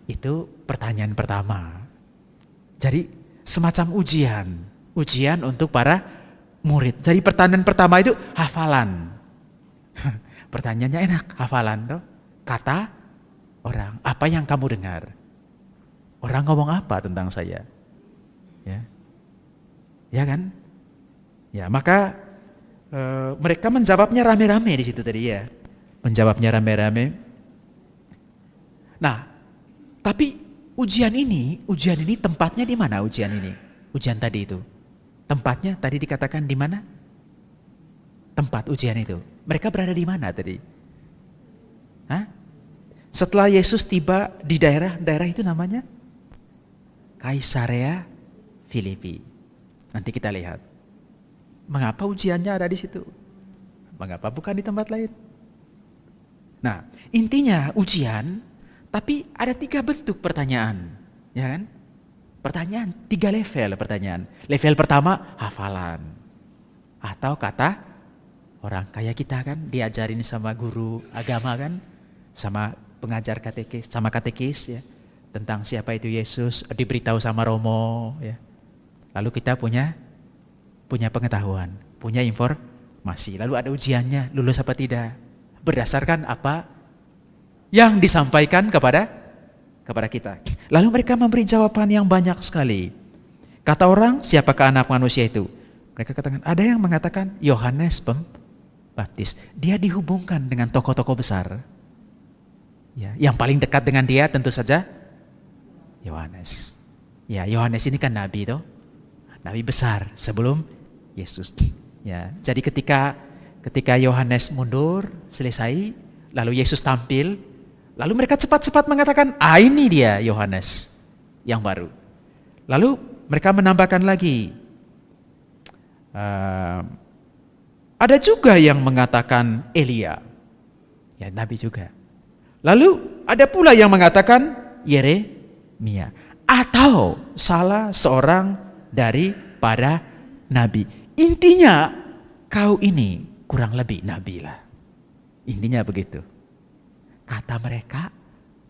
Itu pertanyaan pertama. Jadi semacam ujian untuk para murid. Jadi pertanyaan pertama itu hafalan. Pertanyaannya enak, hafalan toh. Kata orang, apa yang kamu dengar? Orang ngomong apa tentang saya? Ya, ya kan? Ya, maka mereka menjawabnya rame-rame di situ tadi ya. Menjawabnya rame-rame. Nah, tapi ujian ini tempatnya di mana ujian ini? Ujian tadi itu. Tempatnya tadi dikatakan di mana? Tempat ujian itu. Mereka berada di mana tadi? Hah? Setelah Yesus tiba di daerah itu namanya Kaisarea Filipi. Nanti kita lihat. Mengapa ujiannya ada di situ? Mengapa bukan di tempat lain? Nah, intinya ujian, tapi ada 3 bentuk pertanyaan. Ya kan? Pertanyaan, 3 level pertanyaan. Level pertama, hafalan. Atau kata orang kayak kita kan, diajarin sama guru agama kan, sama pengajar katekis ya, tentang siapa itu Yesus, diberitahu sama Romo ya. Lalu kita punya pengetahuan, punya informasi. Lalu ada ujiannya, lulus apa tidak. Berdasarkan apa yang disampaikan kepada kita. Lalu mereka memberi jawaban yang banyak sekali. Kata orang, siapakah anak manusia itu? Mereka katakan, ada yang mengatakan Yohanes Pembaptis. Dia dihubungkan dengan tokoh-tokoh besar. Ya, yang paling dekat dengan dia tentu saja Yohanes. Ya, Yohanes ini kan nabi toh. Nabi besar sebelum Yesus. Ya, jadi ketika Yohanes mundur, selesai, lalu Yesus tampil, lalu mereka cepat-cepat mengatakan, ini dia Yohanes yang baru. Lalu mereka menambahkan lagi, ada juga yang mengatakan Elia, ya nabi juga. Lalu ada pula yang mengatakan Yeremia, atau salah seorang dari para nabi. Intinya kau ini kurang lebih nabi lah. Intinya begitu. Kata mereka,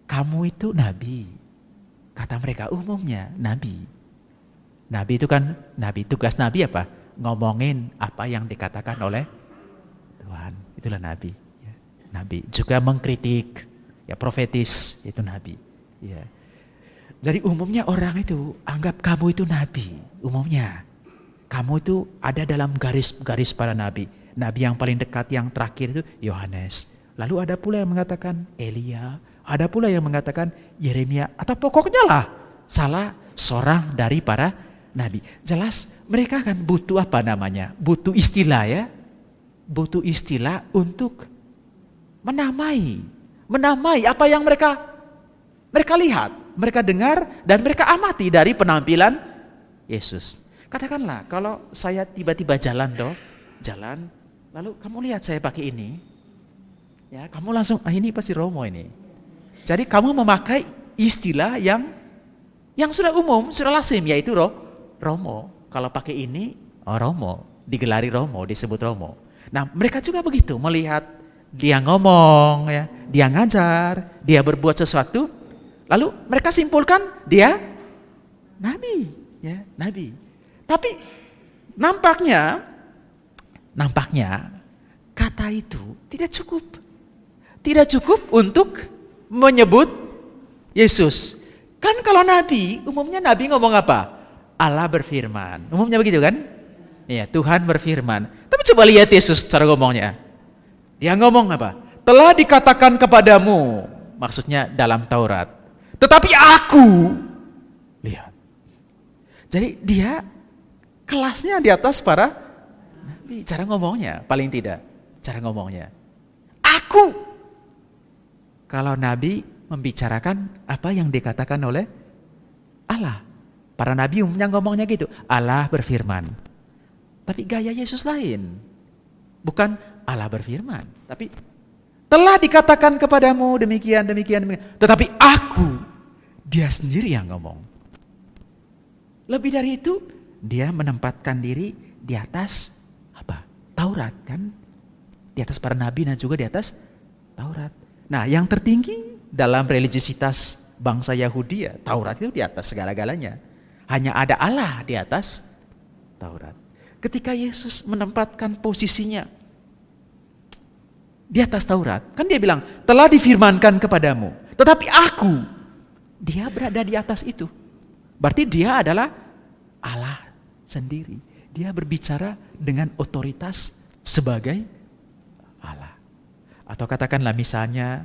kamu itu nabi. Kata mereka umumnya nabi. Nabi itu kan, tugas nabi apa? Ngomongin apa yang dikatakan oleh Tuhan. itulah nabi. Ya. Nabi juga mengkritik, ya profetis, itu nabi. Ya. Jadi umumnya orang itu anggap kamu itu nabi. Umumnya kamu itu ada dalam garis para nabi. Nabi yang paling dekat, yang terakhir itu Yohanes. Lalu ada pula yang mengatakan Elia, ada pula yang mengatakan Yeremia, atau pokoknya lah salah seorang dari para nabi. Jelas mereka kan butuh apa namanya? Butuh istilah ya. Butuh istilah untuk menamai apa yang mereka lihat, mereka dengar, dan mereka amati dari penampilan Yesus. Katakanlah kalau saya tiba-tiba jalan, lalu kamu lihat saya pakai ini, ya kamu langsung, ini pasti Romo ini. Jadi kamu memakai istilah yang sudah umum, sudah lazim, yaitu Romo. Kalau pakai ini, Romo, digelari Romo, disebut Romo. Nah mereka juga begitu, melihat dia ngomong, ya, dia ngajar, dia berbuat sesuatu, lalu mereka simpulkan dia nabi, ya nabi. Tapi nampaknya kata itu tidak cukup untuk menyebut Yesus. Kan kalau nabi, umumnya nabi ngomong apa? Allah berfirman. Umumnya begitu kan? Ya, Tuhan berfirman. Tapi coba lihat Yesus cara ngomongnya. Dia ngomong apa? Telah dikatakan kepadamu, maksudnya dalam Taurat. Tetapi aku, lihat. Jadi dia kelasnya di atas para nabi. Cara ngomongnya, paling tidak. Cara ngomongnya. Aku. Kalau nabi membicarakan apa yang dikatakan oleh Allah. Para nabi umumnya ngomongnya gitu. Allah berfirman. Tapi gaya Yesus lain. Bukan Allah berfirman. Tapi telah dikatakan kepadamu demikian. Tetapi aku, dia sendiri yang ngomong. Lebih dari itu, dia menempatkan diri di atas apa? Taurat kan? Di atas para nabi dan juga di atas Taurat. Nah, yang tertinggi dalam religiositas bangsa Yahudi, ya, Taurat itu di atas segala-galanya. Hanya ada Allah di atas Taurat. Ketika Yesus menempatkan posisinya di atas Taurat, kan dia bilang, telah difirmankan kepadamu. Tetapi aku, dia berada di atas itu. Berarti dia adalah Allah sendiri. Dia berbicara dengan otoritas sebagai Allah. Atau katakanlah misalnya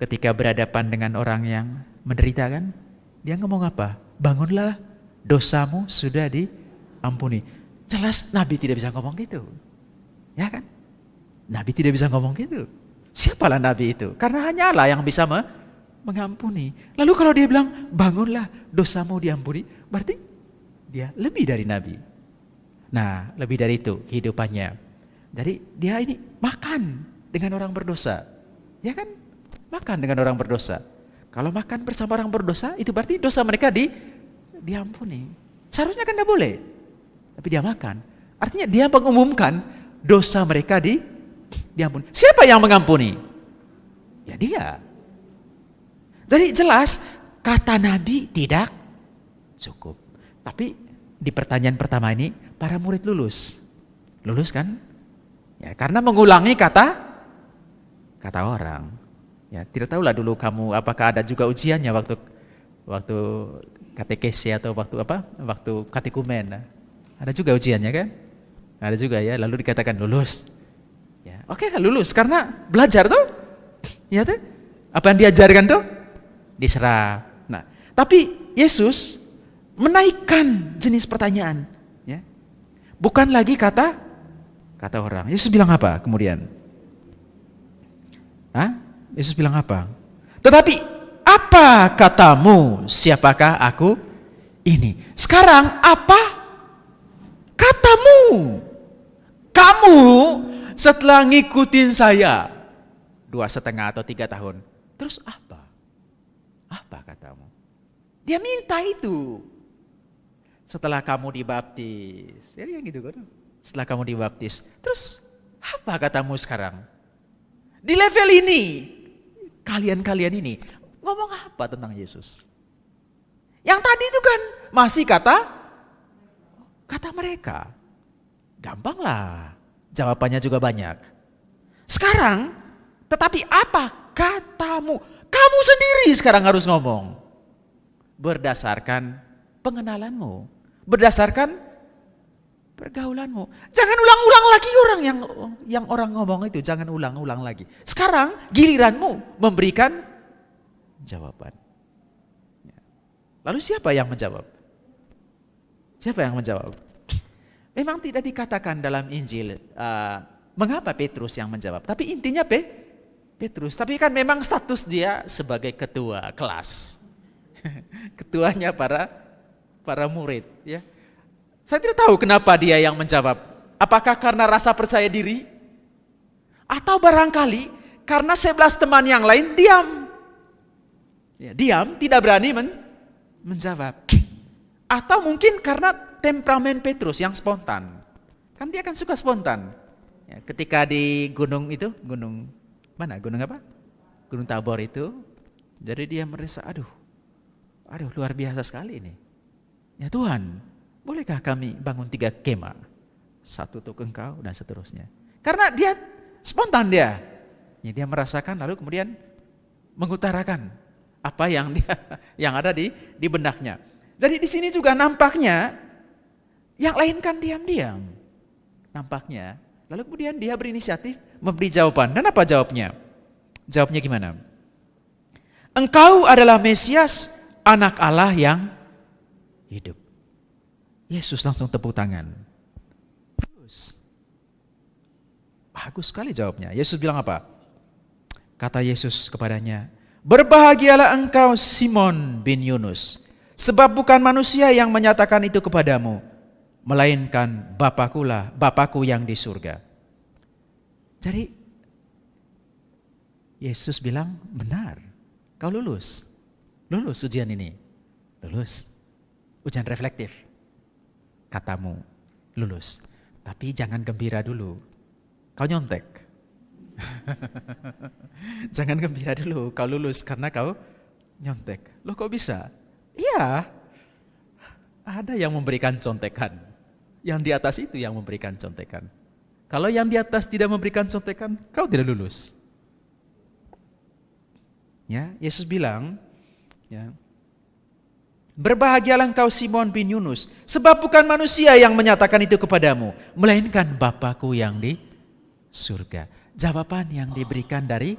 ketika berhadapan dengan orang yang menderita kan, dia ngomong apa? Bangunlah, dosamu sudah diampuni. Jelas Nabi tidak bisa ngomong gitu. Ya kan? Nabi tidak bisa ngomong gitu. Siapalah Nabi itu? Karena hanya Allah yang bisa mengampuni. Lalu kalau dia bilang, bangunlah, dosamu diampuni, berarti dia lebih dari Nabi. Nah, lebih dari itu kehidupannya. Jadi dia ini makan dengan orang berdosa. Ya kan? Makan dengan orang berdosa. Kalau makan bersama orang berdosa, itu berarti dosa mereka diampuni. Seharusnya kan tidak boleh. Tapi dia makan. Artinya dia mengumumkan dosa mereka diampuni. Siapa yang mengampuni? Ya dia. Jadi jelas kata Nabi tidak cukup. Tapi di pertanyaan pertama ini para murid lulus. Lulus kan? Ya, karena mengulangi kata orang. Ya, tidak tahulah dulu kamu apakah ada juga ujiannya waktu katekesi atau waktu katekumen. Ada juga ujiannya kan? Ada juga ya, lalu dikatakan lulus. Ya, oke lah lulus karena belajar tuh. Ya tuh. Apa yang diajarkan tuh diserap. Nah, tapi Yesus menaikkan jenis pertanyaan, ya. Bukan lagi kata orang. Yesus bilang apa kemudian? Yesus bilang apa? Tetapi apa katamu? Siapakah aku ini? Sekarang apa katamu? Kamu setelah ngikutin saya 2,5 atau 3 tahun. Terus apa? Apa katamu? Dia minta itu. Setelah kamu dibaptis. Jadi yang gitu kan. Setelah kamu dibaptis. Terus apa katamu sekarang? Di level ini. Kalian ini. Ngomong apa tentang Yesus? Yang tadi itu kan masih kata mereka. Gampang lah. Jawabannya juga banyak. Sekarang, tetapi apa katamu? Kamu sendiri sekarang harus ngomong. Berdasarkan pengenalanmu, berdasarkan pergaulanmu. Jangan ulang-ulang lagi yang orang ngomong itu, jangan ulang-ulang lagi. Sekarang giliranmu memberikan jawaban. Lalu siapa yang menjawab? Siapa yang menjawab? Memang tidak dikatakan dalam Injil mengapa Petrus yang menjawab, tapi intinya Petrus. Tapi kan memang status dia sebagai ketua kelas, ketuanya para murid. Ya, saya tidak tahu kenapa dia yang menjawab. Apakah karena rasa percaya diri, atau barangkali karena 11 teman yang lain diam. Ya, diam, tidak berani menjawab. Atau mungkin karena temperamen Petrus yang spontan. Kan dia kan suka spontan. Ya, ketika di gunung itu, gunung mana? Gunung apa? Gunung Tabor itu. Jadi dia merasa, aduh luar biasa sekali ini. Ya Tuhan, bolehkah kami bangun 3 kemah? 1 untuk Engkau dan seterusnya. Karena dia spontan dia. Ya, dia merasakan lalu kemudian mengutarakan apa yang ada di benaknya. Jadi di sini juga nampaknya yang lain kan diam-diam. Nampaknya. Lalu kemudian dia berinisiatif memberi jawaban. Dan apa jawabnya? Jawabnya gimana? Engkau adalah Mesias, anak Allah yang hidup. Yesus langsung tepuk tangan. Bagus sekali jawabnya. Yesus bilang apa? Kata Yesus kepadanya, berbahagialah engkau Simon bin Yunus. Sebab bukan manusia yang menyatakan itu kepadamu, melainkan Bapa-Ku yang di surga. Jadi Yesus bilang, benar, kau lulus ujian ini, lulus ujian reflektif, katamu lulus. Tapi jangan gembira dulu, kau nyontek. Jangan gembira dulu, kau lulus karena kau nyontek. Loh kok bisa? Iya, ada yang memberikan contekan. Yang di atas itu yang memberikan contekan. Kalau yang di atas tidak memberikan contekan, kau tidak lulus. Ya, Yesus bilang, ya, berbahagialah engkau Simon bin Yunus, sebab bukan manusia yang menyatakan itu kepadamu, melainkan Bapa-Ku yang di surga. Jawaban yang diberikan dari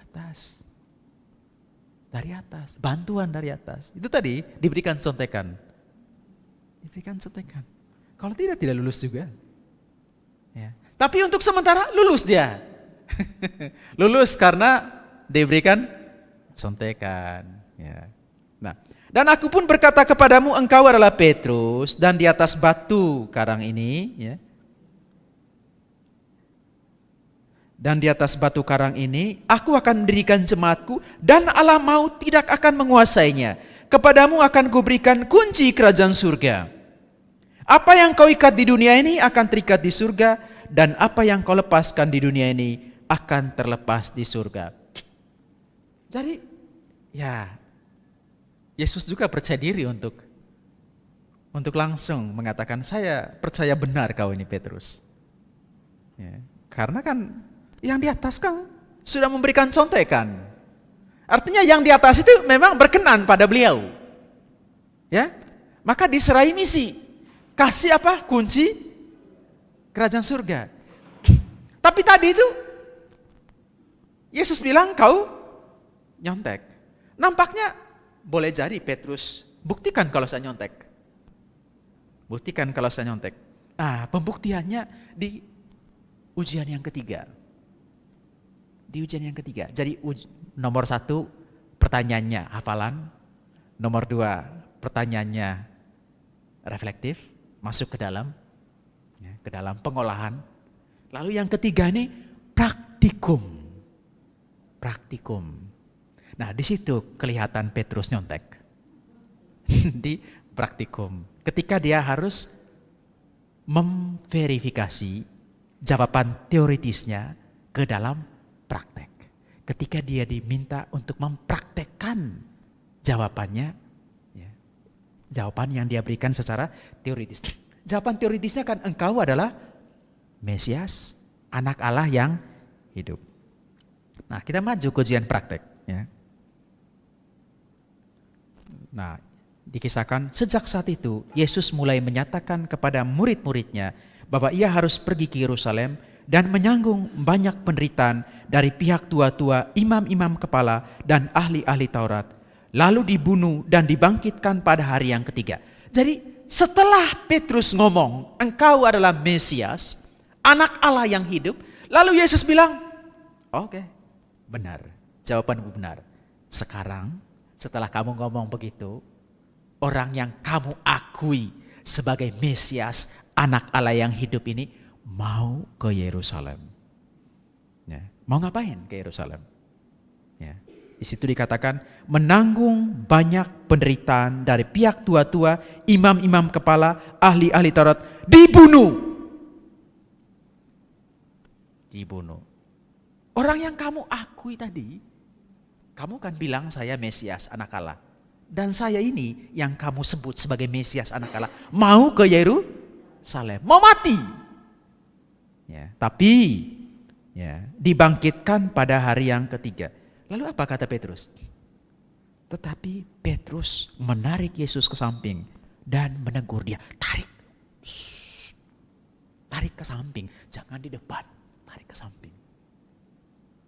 atas. Dari atas, bantuan dari atas. Itu tadi diberikan contekan. Diberikan contekan. Kalau tidak lulus juga. Ya. Tapi untuk sementara lulus dia. Lulus karena diberikan contekan. Ya. Nah, dan aku pun berkata kepadamu, engkau adalah Petrus, dan di atas batu karang ini, ya. Dan di atas batu karang ini, aku akan mendirikan jemaatku, dan alam maut tidak akan menguasainya. Kepadamu akan kuberikan kunci kerajaan surga. Apa yang kau ikat di dunia ini akan terikat di surga, dan apa yang kau lepaskan di dunia ini akan terlepas di surga. Jadi, ya, Yesus juga percaya diri untuk langsung mengatakan, saya percaya benar kau ini Petrus. Ya, karena kan yang di atas kan sudah memberikan contekan. Artinya yang di atas itu memang berkenan pada beliau. Ya, maka diserahi misi. Kasih apa? Kunci kerajaan surga. Tapi tadi itu Yesus bilang kau nyontek. Nampaknya boleh jadi Petrus, buktikan kalau saya nyontek. Buktikan kalau saya nyontek. Nah, pembuktiannya di ujian yang ketiga. Di ujian yang ketiga. Jadi nomor 1 pertanyaannya hafalan. Nomor 2 pertanyaannya reflektif, masuk ke dalam pengolahan. Lalu yang ketiga ini praktikum. Praktikum. Nah, di situ kelihatan Petrus nyontek. Di praktikum. Ketika dia harus memverifikasi jawaban teoritisnya ke dalam praktek. Ketika dia diminta untuk mempraktekkan jawabannya, ya, jawaban yang dia berikan secara teoritis. Jawaban teoritisnya kan engkau adalah Mesias, anak Allah yang hidup. Nah, kita maju ke ujian praktek. Ya. Nah, dikisahkan sejak saat itu Yesus mulai menyatakan kepada murid-muridnya bahwa ia harus pergi ke Yerusalem dan menyanggung banyak penderitaan dari pihak tua-tua, imam-imam kepala, dan ahli-ahli Taurat. Lalu dibunuh dan dibangkitkan pada hari yang ketiga. Jadi setelah Petrus ngomong, engkau adalah Mesias, anak Allah yang hidup. Lalu Yesus bilang, oke, benar, jawabanmu benar. Sekarang setelah kamu ngomong begitu, orang yang kamu akui sebagai Mesias, anak Allah yang hidup ini, mau ke Yerusalem. Ya. Mau ngapain ke Yerusalem? Ya. Di situ dikatakan menanggung banyak penderitaan dari pihak tua-tua, imam-imam kepala, ahli-ahli Taurat, dibunuh. Orang yang kamu akui tadi, kamu kan bilang saya Mesias anak Allah. Dan saya ini yang kamu sebut sebagai Mesias anak Allah, mau ke Yerusalem, mau mati. Ya, tapi ya, dibangkitkan pada hari yang ketiga. Lalu apa kata Petrus? Tetapi Petrus menarik Yesus ke samping dan menegur dia. Tarik ke samping, jangan di depan, tarik ke samping.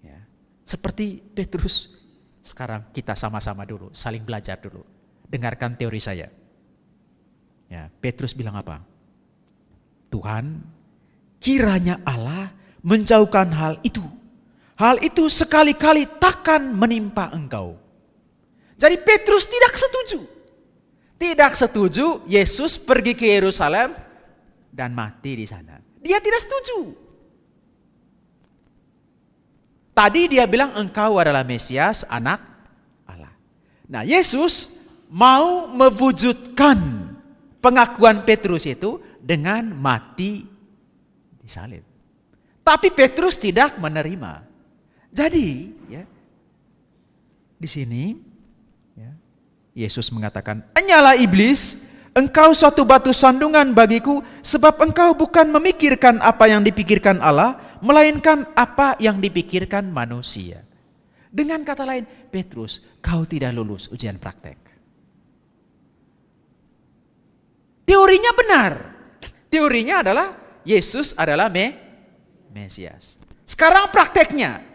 Ya. Seperti Petrus, sekarang kita sama-sama dulu, saling belajar dulu. Dengarkan teori saya. Ya, Petrus bilang apa? Tuhan, kiranya Allah menjauhkan hal itu. Hal itu sekali-kali takkan menimpa engkau. Jadi Petrus tidak setuju. Tidak setuju Yesus pergi ke Yerusalem dan mati di sana. Dia tidak setuju. Tadi dia bilang engkau adalah Mesias, anak Allah. Nah, Yesus mau mewujudkan pengakuan Petrus itu dengan mati disalib. Tapi Petrus tidak menerima. Jadi, ya, di sini ya, Yesus mengatakan, "Enyalah iblis, engkau suatu batu sandungan bagiku, sebab engkau bukan memikirkan apa yang dipikirkan Allah, melainkan apa yang dipikirkan manusia." Dengan kata lain, Petrus, kau tidak lulus ujian praktek. Teorinya benar. Teorinya adalah Yesus adalah Mesias. Sekarang prakteknya,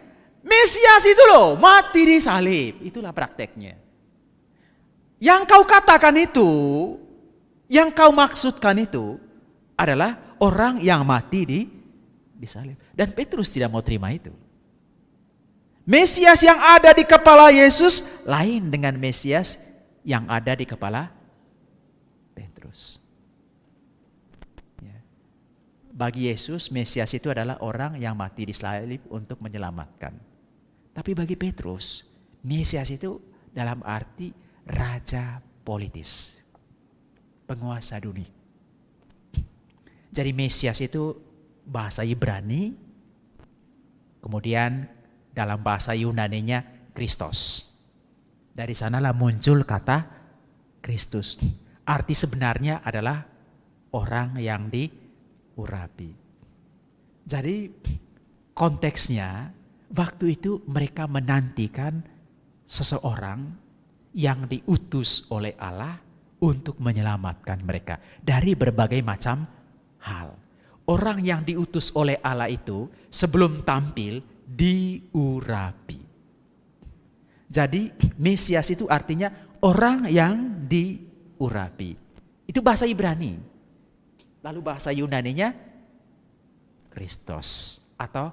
Mesias itu loh mati di salib. Itulah prakteknya. Yang kau katakan itu, yang kau maksudkan itu adalah orang yang mati di salib. Dan Petrus tidak mau terima itu. Mesias yang ada di kepala Yesus lain dengan Mesias yang ada di kepala Petrus. Bagi Yesus, Mesias itu adalah orang yang mati di salib untuk menyelamatkan. Tapi bagi Petrus, Mesias itu dalam arti raja politis, penguasa dunia. Jadi Mesias itu bahasa Ibrani, kemudian dalam bahasa Yunaninya Kristos. Dari sanalah muncul kata Kristus. Arti sebenarnya adalah orang yang diurapi. Jadi konteksnya waktu itu mereka menantikan seseorang yang diutus oleh Allah untuk menyelamatkan mereka dari berbagai macam hal. Orang yang diutus oleh Allah itu sebelum tampil diurapi. Jadi Mesias itu artinya orang yang diurapi. Itu bahasa Ibrani. Lalu bahasa Yunaninya Kristos atau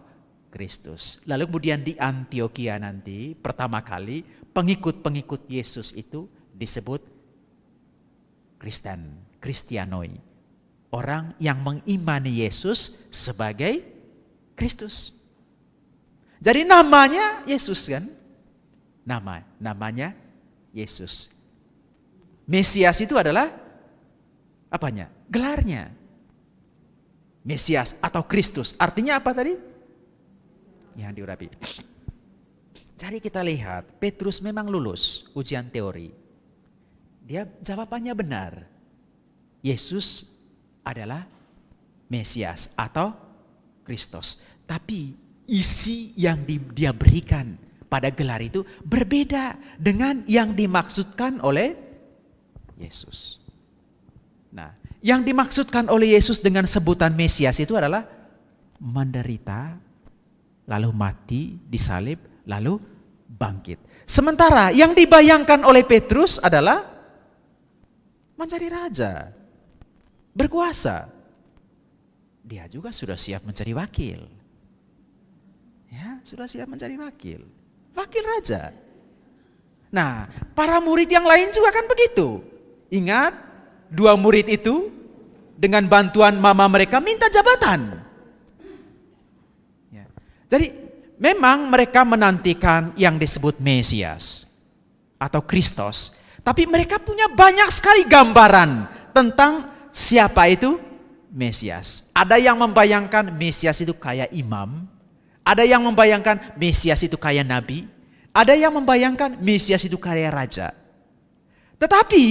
Kristus. Lalu kemudian di Antioquia nanti pertama kali pengikut-pengikut Yesus itu disebut Kristen, Kristianoi. Orang yang mengimani Yesus sebagai Kristus. Jadi namanya Yesus kan? Namanya Yesus. Mesias itu adalah apanya? Gelarnya. Mesias atau Kristus. Artinya apa tadi? Yang diurapi. Jadi kita lihat Petrus memang lulus ujian teori. Dia jawabannya benar. Yesus adalah Mesias atau Kristus. Tapi isi yang dia berikan pada gelar itu berbeda dengan yang dimaksudkan oleh Yesus. Nah, yang dimaksudkan oleh Yesus dengan sebutan Mesias itu adalah menderita, lalu mati, disalib, lalu bangkit. Sementara yang dibayangkan oleh Petrus adalah menjadi raja, berkuasa. Dia juga sudah siap menjadi wakil. Ya, sudah siap menjadi wakil. Wakil raja. Nah, para murid yang lain juga kan begitu. Ingat, 2 murid itu dengan bantuan mama mereka minta jabatan. Ya. Jadi memang mereka menantikan yang disebut Mesias atau Kristus. Tapi mereka punya banyak sekali gambaran tentang siapa itu Mesias. Ada yang membayangkan Mesias itu kayak imam. Ada yang membayangkan Mesias itu kayak nabi. Ada yang membayangkan Mesias itu kayak raja. Tetapi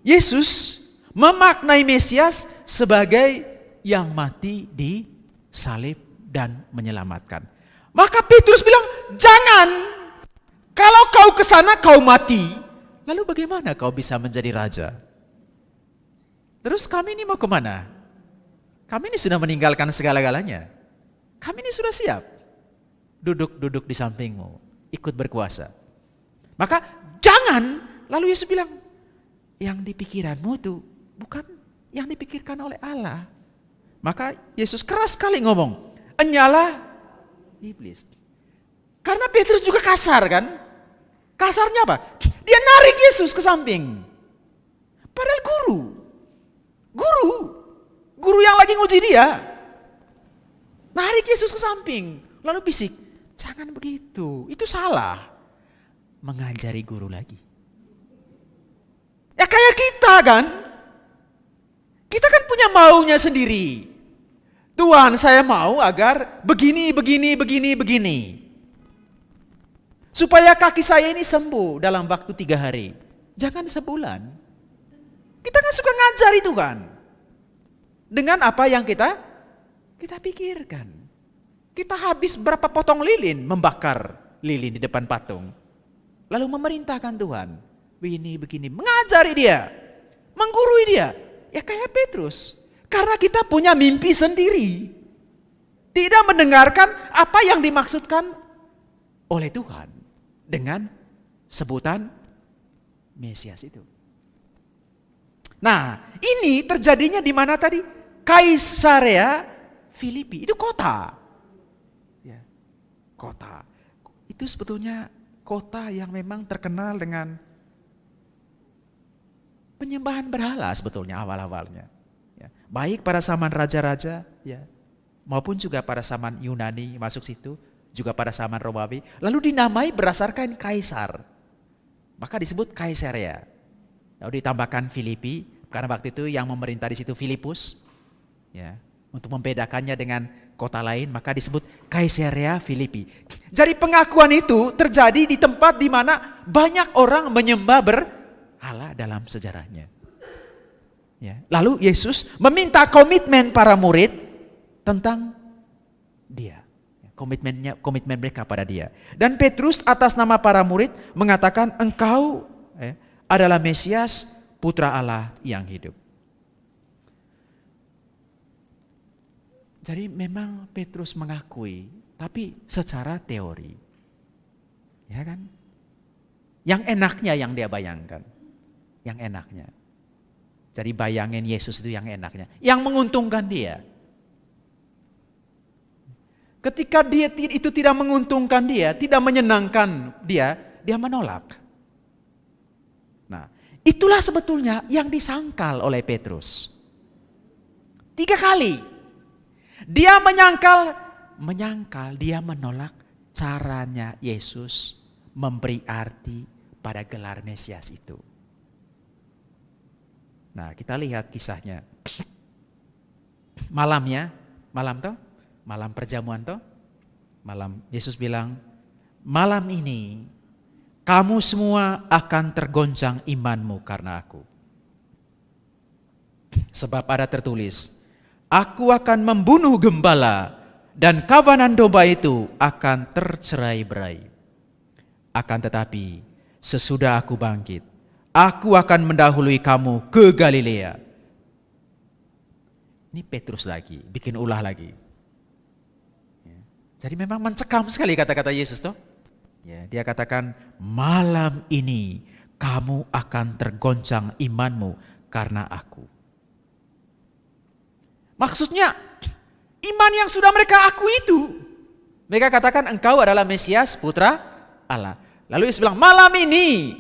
Yesus memaknai Mesias sebagai yang mati di salib dan menyelamatkan. Maka Petrus bilang, jangan. Kalau kau ke sana kau mati. Lalu bagaimana kau bisa menjadi raja? Terus kami ini mau kemana? Kami ini sudah meninggalkan segala-galanya. Kami ini sudah siap. Duduk di sampingmu, ikut berkuasa. Maka jangan. Lalu Yesus bilang, yang dipikiranmu itu bukan yang dipikirkan oleh Allah. Maka Yesus keras sekali ngomong, enyalah iblis. Karena Petrus juga kasar kan? Kasarnya apa? Dia narik Yesus ke samping. Padahal guru yang lagi nguji dia. Narik Yesus ke samping. Lalu bisik, jangan begitu, itu salah. Mengajari guru lagi. Ya kayak kita kan. Kita kan punya maunya sendiri. Tuhan, saya mau agar begini. Supaya kaki saya ini sembuh dalam waktu 3 hari. Jangan sebulan. Kita kan suka ngajar itu kan. Dengan apa yang kita pikirkan. Kita habis berapa potong lilin, membakar lilin di depan patung. Lalu memerintahkan Tuhan. Begini. Mengajari dia. Menggurui dia. Ya kayak Petrus. Karena kita punya mimpi sendiri. Tidak mendengarkan apa yang dimaksudkan oleh Tuhan. Dengan sebutan Mesias itu. Nah, ini terjadinya di mana tadi? Kaisarea Filipi. Itu kota. Ya, kota. Itu sebetulnya kota yang memang terkenal dengan penyembahan berhala sebetulnya awal-awalnya. Ya, baik pada zaman raja-raja, ya, maupun juga pada zaman Yunani masuk situ. Juga pada zaman Romawi, lalu dinamai berdasarkan kaisar. Maka disebut Kaisarea. Lalu ditambahkan Filipi, karena waktu itu yang memerintah di situ Filipus. Ya, untuk membedakannya dengan kota lain, maka disebut Kaisarea Filipi. Jadi pengakuan itu terjadi di tempat di mana banyak orang menyembah berhala dalam sejarahnya. Ya. Lalu Yesus meminta komitmen para murid tentang dia. Komitmen mereka pada dia. Dan Petrus atas nama para murid mengatakan, engkau adalah Mesias, putra Allah yang hidup. Jadi memang Petrus mengakui, tapi secara teori. Ya kan? Yang enaknya yang dia bayangkan. Yang enaknya. Jadi bayangin Yesus itu yang enaknya. Yang menguntungkan dia. Ketika dia itu tidak menguntungkan dia, tidak menyenangkan dia, dia menolak. Nah, itulah sebetulnya yang disangkal oleh Petrus. 3 kali. Dia menyangkal, dia menolak caranya Yesus memberi arti pada gelar Mesias itu. Nah, kita lihat kisahnya. Malam perjamuan toh, malam Yesus bilang, malam ini kamu semua akan tergoncang imanmu karena aku. Sebab ada tertulis, aku akan membunuh gembala dan kawanan domba itu akan tercerai-berai. Akan tetapi sesudah aku bangkit, aku akan mendahului kamu ke Galilea. Ini Petrus lagi, bikin ulah lagi. Jadi memang mencekam sekali kata-kata Yesus toh. Ya, dia katakan, malam ini kamu akan tergoncang imanmu karena aku. Maksudnya iman yang sudah mereka akui itu. Mereka katakan engkau adalah Mesias, putra Allah. Lalu Yesus bilang, malam ini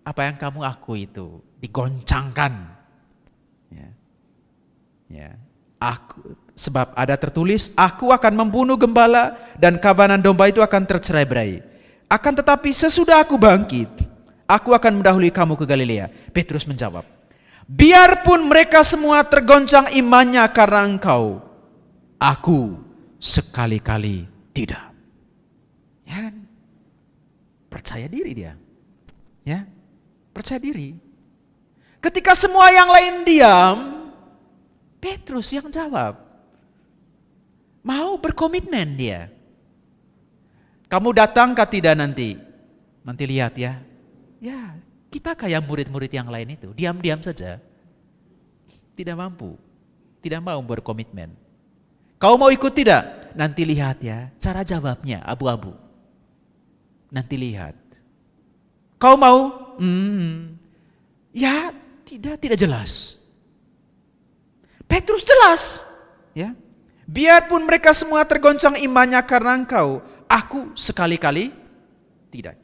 apa yang kamu akui itu digoncangkan. Ya. Sebab ada tertulis, aku akan membunuh gembala dan kawanan domba itu akan tercerai-berai. Akan tetapi sesudah aku bangkit, aku akan mendahului kamu ke Galilea. Petrus menjawab, biarpun mereka semua tergoncang imannya karena engkau, aku sekali-kali tidak. Ya kan? Percaya diri dia. Ya, percaya diri. Ketika semua yang lain diam, Petrus yang jawab. Mau berkomitmen dia. Kamu datang kah tidak nanti? Nanti lihat ya. Ya, kita kayak murid-murid yang lain itu. Diam-diam saja. Tidak mampu. Tidak mau berkomitmen. Kau mau ikut tidak? Nanti lihat ya. Cara jawabnya abu-abu. Nanti lihat. Kau mau? Ya, tidak jelas. Petrus jelas. Ya. Biarpun mereka semua tergoncang imannya karena engkau, aku sekali-kali tidak.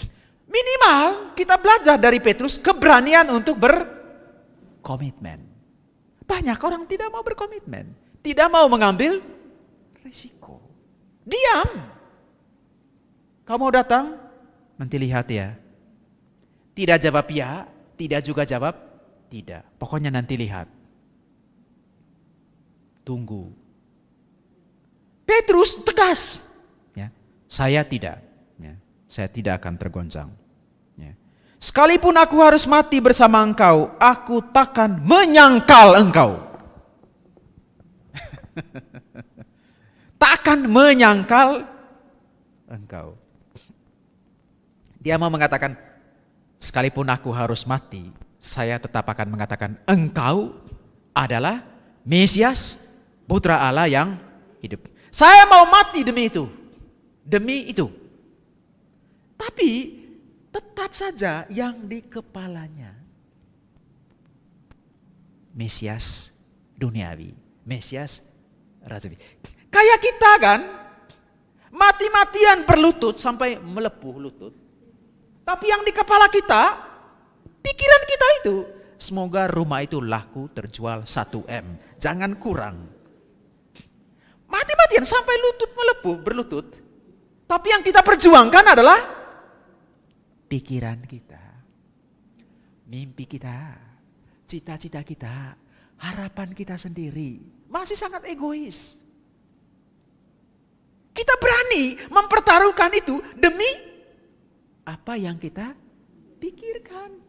Minimal kita belajar dari Petrus keberanian untuk berkomitmen. Banyak orang tidak mau berkomitmen, tidak mau mengambil risiko. Diam. Kau mau datang? Nanti lihat ya. Tidak jawab ya, tidak juga jawab tidak. Pokoknya nanti lihat. Tunggu. Petrus tegas, ya, saya tidak akan tergoncang. Ya. Sekalipun aku harus mati bersama engkau, aku takkan menyangkal engkau. Takkan menyangkal engkau. Dia mau mengatakan, sekalipun aku harus mati, saya tetap akan mengatakan engkau adalah Mesias, putra Allah yang hidup. Saya mau mati demi itu. Tapi tetap saja yang di kepalanya Mesias duniawi, Mesias rajawi. Kayak kita kan, mati-matian berlutut sampai melepuh lutut. Tapi yang di kepala kita, pikiran kita itu, semoga rumah itu laku terjual 1M, jangan kurang. Mati-matian sampai lutut melepuh, berlutut. Tapi yang kita perjuangkan adalah pikiran kita, mimpi kita, cita-cita kita, harapan kita sendiri. Masih sangat egois. Kita berani mempertaruhkan itu demi apa yang kita pikirkan.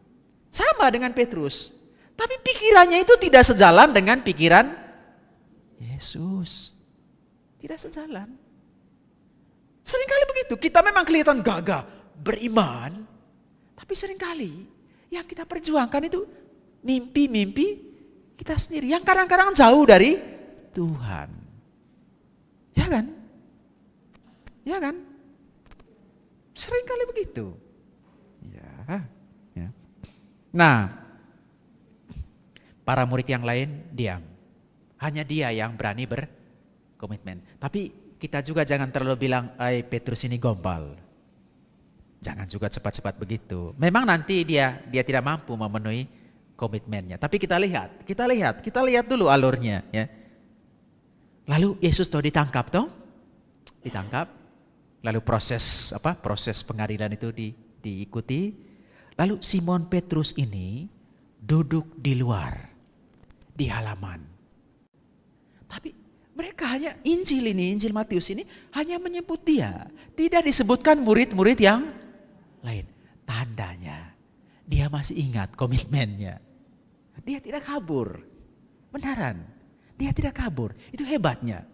Sama dengan Petrus. Tapi pikirannya itu tidak sejalan dengan pikiran Yesus. Tidak sejalan. Seringkali begitu. Kita memang kelihatan gagah, beriman. Tapi seringkali yang kita perjuangkan itu mimpi-mimpi kita sendiri. Yang kadang-kadang jauh dari Tuhan. Ya kan? Ya kan? Seringkali begitu. Ya. Nah, para murid yang lain diam. Hanya dia yang berani berkomitmen. Tapi kita juga jangan terlalu bilang, Petrus ini gombal. Jangan juga cepat-cepat begitu. Memang nanti dia tidak mampu memenuhi komitmennya. Tapi kita lihat dulu alurnya. Ya. Lalu Yesus ditangkap. Lalu proses pengadilan itu diikuti. Lalu Simon Petrus ini duduk di luar, di halaman. Tapi mereka hanya Injil Matius ini hanya menyebut dia. Tidak disebutkan murid-murid yang lain. Tandanya dia masih ingat komitmennya. Dia tidak kabur. Benaran. Dia tidak kabur. Itu hebatnya.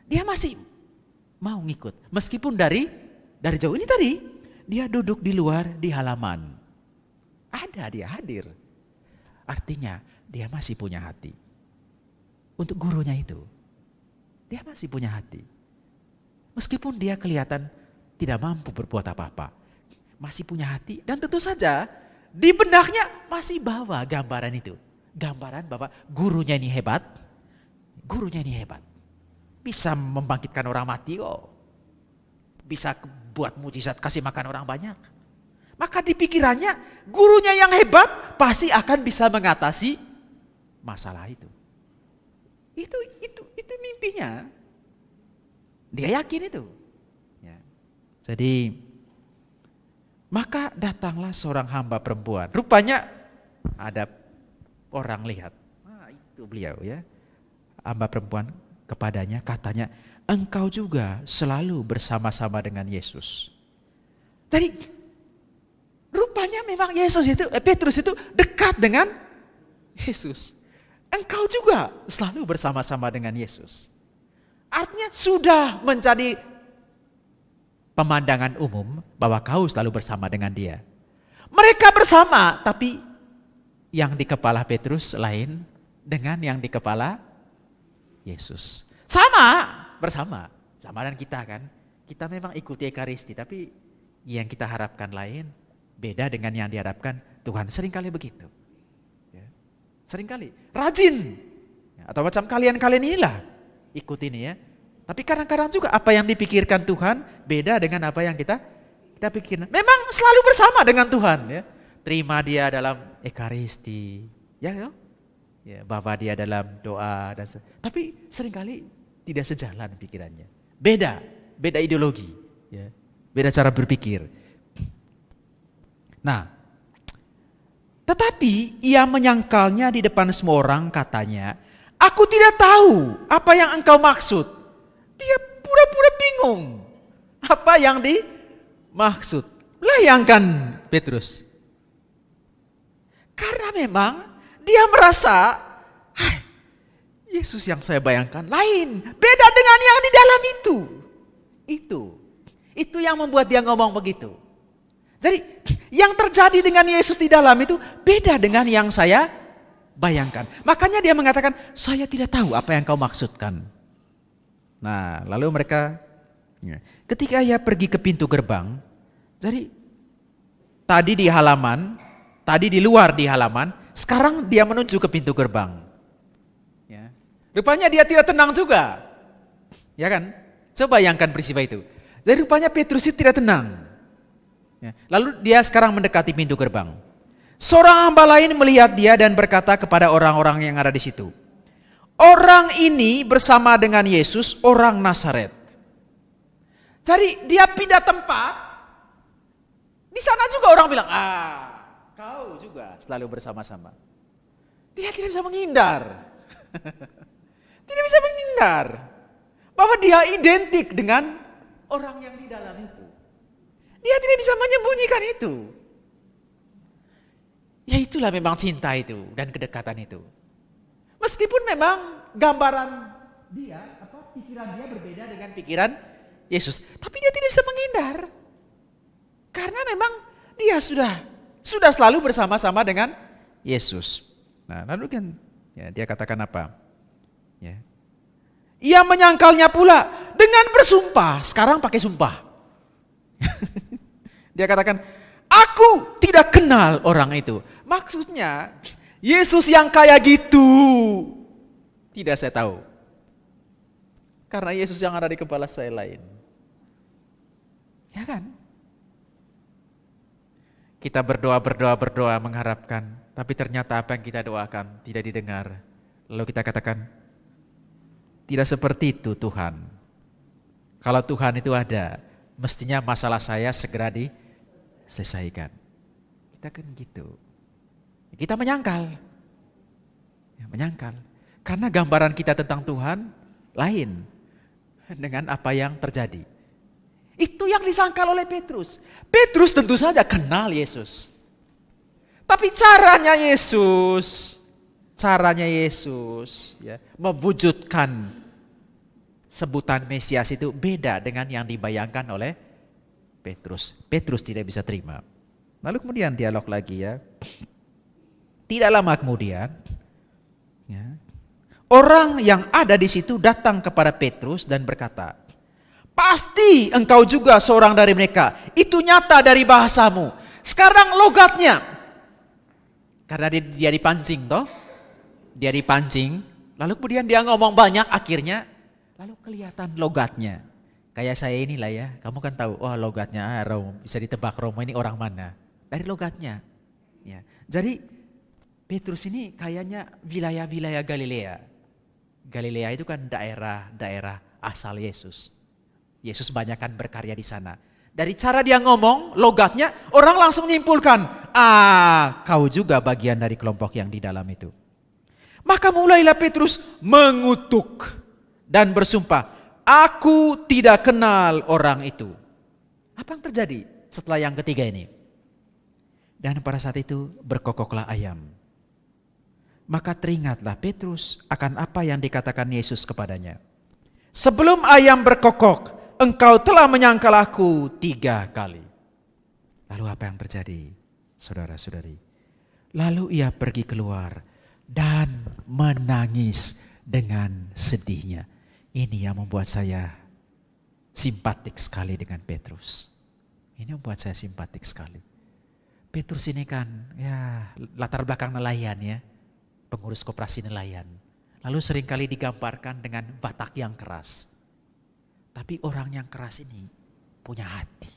Dia masih mau ngikut. Meskipun dari jauh. Ini tadi, dia duduk di luar di halaman. Ada, dia hadir. Artinya dia masih punya hati. Untuk gurunya itu, dia masih punya hati. Meskipun dia kelihatan tidak mampu berbuat apa-apa, masih punya hati, dan tentu saja di benaknya masih bawa gambaran itu. Gambaran bahwa gurunya ini hebat, bisa membangkitkan orang mati kok, bisa buat mujizat kasih makan orang banyak. Maka di pikirannya gurunya yang hebat pasti akan bisa mengatasi masalah itu. Itu mimpinya. Dia yakin itu. Ya. Jadi maka datanglah seorang hamba perempuan. Rupanya ada orang lihat. Itu beliau ya. Hamba perempuan kepadanya katanya, engkau juga selalu bersama-sama dengan Yesus. Jadi rupanya memang Petrus itu dekat dengan Yesus. Engkau juga selalu bersama-sama dengan Yesus. Artinya sudah menjadi pemandangan umum bahwa kau selalu bersama dengan dia. Mereka bersama, tapi yang di kepala Petrus lain dengan yang di kepala Yesus. Bersama dan kita kan. Kita memang ikuti Ekaristi, tapi yang kita harapkan lain, beda dengan yang diharapkan Tuhan. Seringkali begitu. Ya. Seringkali, rajin. Ya, atau macam kalian inilah, ikut ini ya. Tapi kadang-kadang juga apa yang dipikirkan Tuhan, beda dengan apa yang kita pikirkan. Memang selalu bersama dengan Tuhan ya. Terima dia dalam Ekaristi. Ya. Ya, bawa dia dalam doa tapi seringkali tidak sejalan pikirannya. Beda ideologi, ya. Beda cara berpikir. Nah, tetapi ia menyangkalnya di depan semua orang katanya, aku tidak tahu apa yang engkau maksud. Dia pura-pura bingung apa yang dimaksud. Layangkan Petrus. Karena memang dia merasa, Yesus yang saya bayangkan lain, beda dengan yang di dalam itu. Itu yang membuat dia ngomong begitu. Jadi yang terjadi dengan Yesus di dalam itu beda dengan yang saya bayangkan. Makanya dia mengatakan, saya tidak tahu apa yang kau maksudkan. Nah, lalu mereka, ketika ia pergi ke pintu gerbang, jadi tadi di luar di halaman, sekarang dia menuju ke pintu gerbang. Ya. Rupanya dia tidak tenang juga. Ya kan? Coba bayangkan peristiwa itu. Jadi rupanya Petrus itu tidak tenang. Ya. Lalu dia sekarang mendekati pintu gerbang. Seorang hamba lain melihat dia dan berkata kepada orang-orang yang ada di situ, orang ini bersama dengan Yesus, orang Nazaret. Jadi dia pindah tempat. Di sana juga orang bilang, kau juga selalu bersama-sama. Dia tidak bisa menghindar. Tidak bisa menghindar. Bahwa dia identik dengan orang yang di dalam itu. Dia tidak bisa menyembunyikan itu. Ya itulah memang cinta itu dan kedekatan itu. Meskipun memang gambaran dia, pikiran dia berbeda dengan pikiran Yesus. Tapi dia tidak bisa menghindar. Karena memang dia sudah selalu bersama-sama dengan Yesus. Nah, lalu kan ya, dia katakan apa? Ya. Ia menyangkalnya pula dengan bersumpah. Sekarang pakai sumpah. Dia katakan, aku tidak kenal orang itu. Maksudnya, Yesus yang kayak gitu tidak saya tahu. Karena Yesus yang ada di kepala saya lain. Ya kan? Kita berdoa mengharapkan, tapi ternyata apa yang kita doakan tidak didengar. Lalu kita katakan, tidak seperti itu Tuhan. Kalau Tuhan itu ada, mestinya masalah saya segera diselesaikan. Kita kan gitu. Kita menyangkal. Ya, menyangkal. Karena gambaran kita tentang Tuhan lain dengan apa yang terjadi. Itu yang disangkal oleh Petrus. Petrus tentu saja kenal Yesus. Tapi caranya Yesus ya, mewujudkan sebutan Mesias itu beda dengan yang dibayangkan oleh Petrus. Petrus tidak bisa terima. Lalu kemudian dialog lagi ya. Tidak lama kemudian, ya, orang yang ada di situ datang kepada Petrus dan berkata, "Pasti engkau juga seorang dari mereka. Itu nyata dari bahasamu. Sekarang logatnya." Karena dia dipancing toh. Dia dipancing. Lalu kemudian dia ngomong banyak akhirnya. Lalu kelihatan logatnya. Kayak saya inilah ya. Kamu kan tahu, oh logatnya bisa ditebak Romo ini orang mana. Dari logatnya. Ya. Jadi Petrus ini kayaknya wilayah-wilayah Galilea. Galilea itu kan daerah asal Yesus. Yesus banyak kan berkarya di sana. Dari cara dia ngomong, logatnya, orang langsung menyimpulkan, kau juga bagian dari kelompok yang di dalam itu. Maka mulailah Petrus mengutuk dan bersumpah, "Aku tidak kenal orang itu." Apa yang terjadi setelah yang ketiga ini? Dan pada saat itu berkokoklah ayam. Maka teringatlah Petrus akan apa yang dikatakan Yesus kepadanya. "Sebelum ayam berkokok, engkau telah menyangkal aku 3 kali." Lalu apa yang terjadi, saudara-saudari? Lalu ia pergi keluar dan menangis dengan sedihnya. Ini yang membuat saya simpatik sekali dengan Petrus. Ini membuat saya simpatik sekali. Petrus ini kan ya latar belakang nelayan ya, pengurus koperasi nelayan. Lalu seringkali digambarkan dengan watak yang keras. Tapi orang yang keras ini punya hati.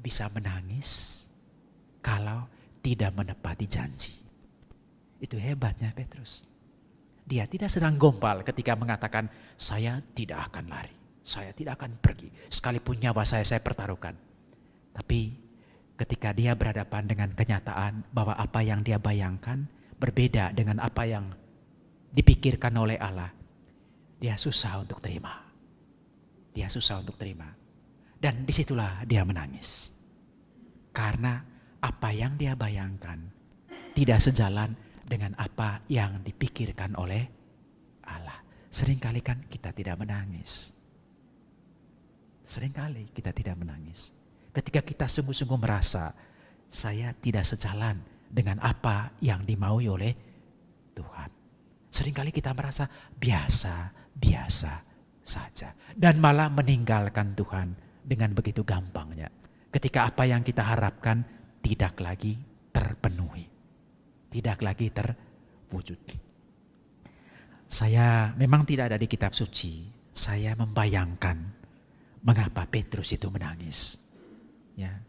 Bisa menangis kalau tidak menepati janji. Itu hebatnya Petrus. Dia tidak sedang gombal ketika mengatakan, "Saya tidak akan lari, saya tidak akan pergi, sekalipun nyawa saya pertaruhkan." Tapi ketika dia berhadapan dengan kenyataan bahwa apa yang dia bayangkan berbeda dengan apa yang dipikirkan oleh Allah, dia susah untuk terima. Dia susah untuk terima. Dan disitulah dia menangis. Karena apa yang dia bayangkan tidak sejalan dengan apa yang dipikirkan oleh Allah. Seringkali kan kita tidak menangis. Seringkali kita tidak menangis. Ketika kita sungguh-sungguh merasa saya tidak sejalan dengan apa yang dimaui oleh Tuhan. Seringkali kita merasa biasa saja. Dan malah meninggalkan Tuhan dengan begitu gampangnya. Ketika apa yang kita harapkan tidak lagi terpenuhi. Tidak lagi terwujud. Saya memang tidak ada di kitab suci. Saya membayangkan mengapa Petrus itu menangis. Ya,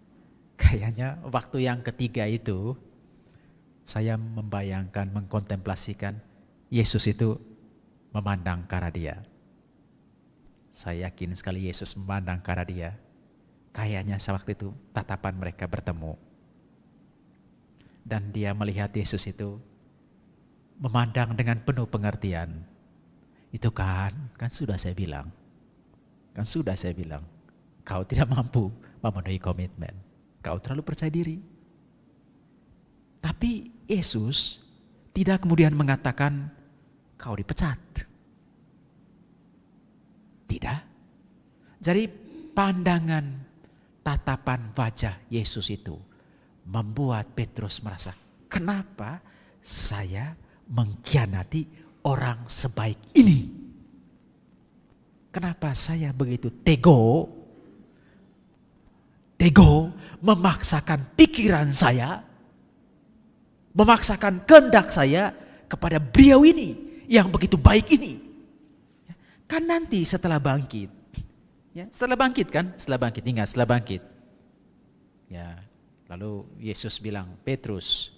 kayaknya waktu yang ketiga itu saya membayangkan, mengkontemplasikan Yesus itu memandang ke arah dia. Saya yakin sekali Yesus memandang ke arah dia. Kayaknya sewaktu itu tatapan mereka bertemu. Dan dia melihat Yesus itu memandang dengan penuh pengertian. Itu kan sudah saya bilang. Kan sudah saya bilang. Kau tidak mampu memenuhi komitmen. Kau terlalu percaya diri. Tapi Yesus tidak kemudian mengatakan kau dipecat. Tidak. Jadi pandangan tatapan wajah Yesus itu membuat Petrus merasa, kenapa saya mengkhianati orang sebaik ini? Kenapa saya begitu tego memaksakan pikiran saya, memaksakan kehendak saya kepada beliau ini yang begitu baik ini. Kan nanti setelah bangkit, ya, setelah bangkit, ingat setelah bangkit. Ya, lalu Yesus bilang, "Petrus,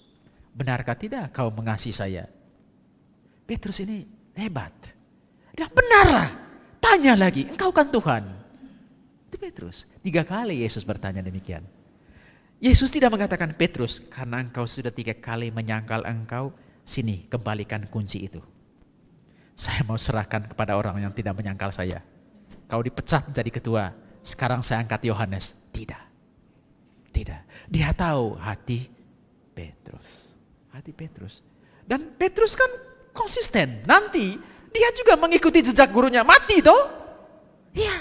benarkah tidak kau mengasihi saya?" Petrus ini hebat. Dan benarlah, tanya lagi, engkau kan Tuhan. Itu Petrus. 3 kali Yesus bertanya demikian. Yesus tidak mengatakan, "Petrus, karena engkau sudah 3 kali menyangkal engkau, sini kembalikan kunci itu. Saya mau serahkan kepada orang yang tidak menyangkal saya. Kau dipecat jadi ketua, sekarang saya angkat Yohanes." Tidak. Dia tahu hati Petrus. Dan Petrus kan konsisten. Nanti dia juga mengikuti jejak gurunya, mati toh? Iya.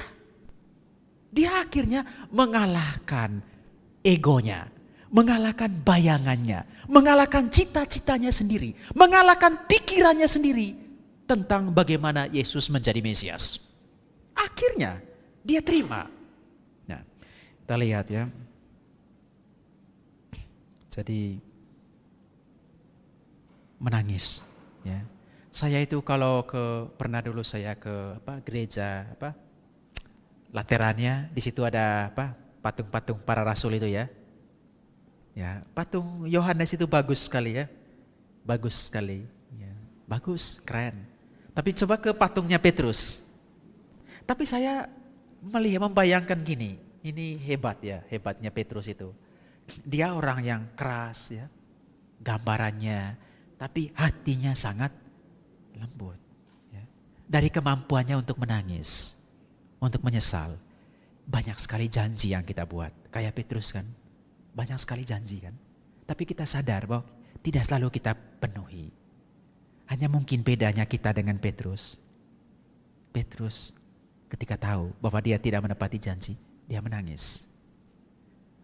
Dia akhirnya mengalahkan egonya, mengalahkan bayangannya, mengalahkan cita-citanya sendiri, mengalahkan pikirannya sendiri tentang bagaimana Yesus menjadi Mesias. Akhirnya dia terima. Nah, kita lihat ya. Jadi menangis ya. Saya itu kalau pernah dulu saya ke gereja Laterannya, di situ ada patung-patung para rasul itu ya. Ya, patung Yohanes itu bagus sekali ya. Bagus sekali ya. Bagus, keren. Tapi coba ke patungnya Petrus. Tapi saya membayangkan gini, ini hebat ya, hebatnya Petrus itu. Dia orang yang keras ya, gambarannya, tapi hatinya sangat lembut. Ya. Dari kemampuannya untuk menangis, untuk menyesal. Banyak sekali janji yang kita buat, kayak Petrus kan. Banyak sekali janji kan. Tapi kita sadar bahwa tidak selalu kita penuhi. Hanya mungkin bedanya kita dengan Petrus. Petrus ketika tahu bahwa dia tidak menepati janji, dia menangis.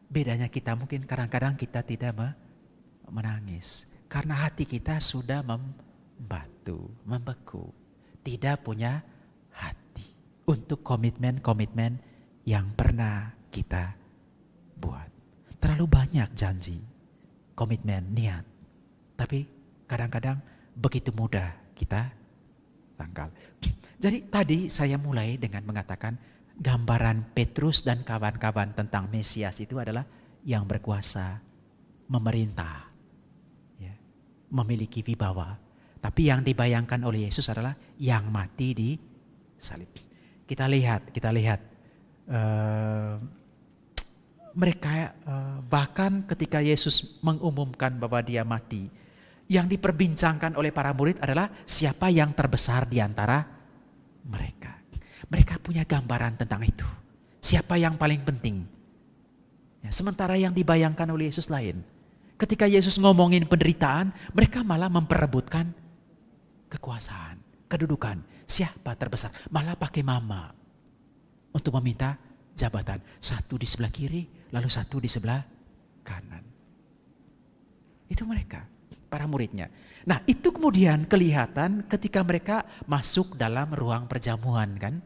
Bedanya kita mungkin kadang-kadang kita tidak menangis. Karena hati kita sudah membeku. Tidak punya hati untuk komitmen-komitmen yang pernah kita buat. Terlalu banyak janji, komitmen, niat. Tapi kadang-kadang begitu mudah kita tangkal. Jadi tadi saya mulai dengan mengatakan gambaran Petrus dan kawan-kawan tentang Mesias itu adalah yang berkuasa, memerintah, ya, memiliki wibawa. Tapi yang dibayangkan oleh Yesus adalah yang mati di salib. Kita lihat mereka bahkan ketika Yesus mengumumkan bahwa dia mati, yang diperbincangkan oleh para murid adalah siapa yang terbesar di antara mereka. Mereka punya gambaran tentang itu. Siapa yang paling penting. Ya, sementara yang dibayangkan oleh Yesus lain. Ketika Yesus ngomongin penderitaan, mereka malah memperebutkan kekuasaan, kedudukan. Siapa terbesar? Malah pakai mama untuk meminta jabatan. Satu di sebelah kiri, lalu satu di sebelah kanan. Itu mereka, para muridnya. Nah, itu kemudian kelihatan ketika mereka masuk dalam ruang perjamuan kan.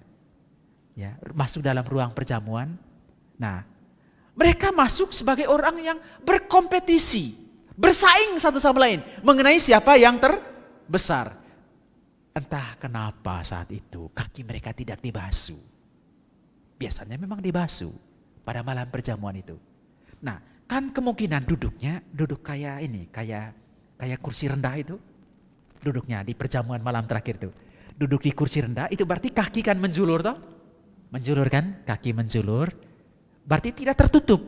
Ya, masuk dalam ruang perjamuan. Nah, mereka masuk sebagai orang yang berkompetisi, bersaing satu sama lain mengenai siapa yang terbesar. Entah kenapa saat itu kaki mereka tidak dibasuh. Biasanya memang dibasuh pada malam perjamuan itu. Nah, kan kemungkinan duduk kayak ini, kayak kursi rendah itu. Duduknya di perjamuan malam terakhir itu. Duduk di kursi rendah itu berarti kaki kan menjulur toh? Menjulur kan? Kaki menjulur. Berarti tidak tertutup.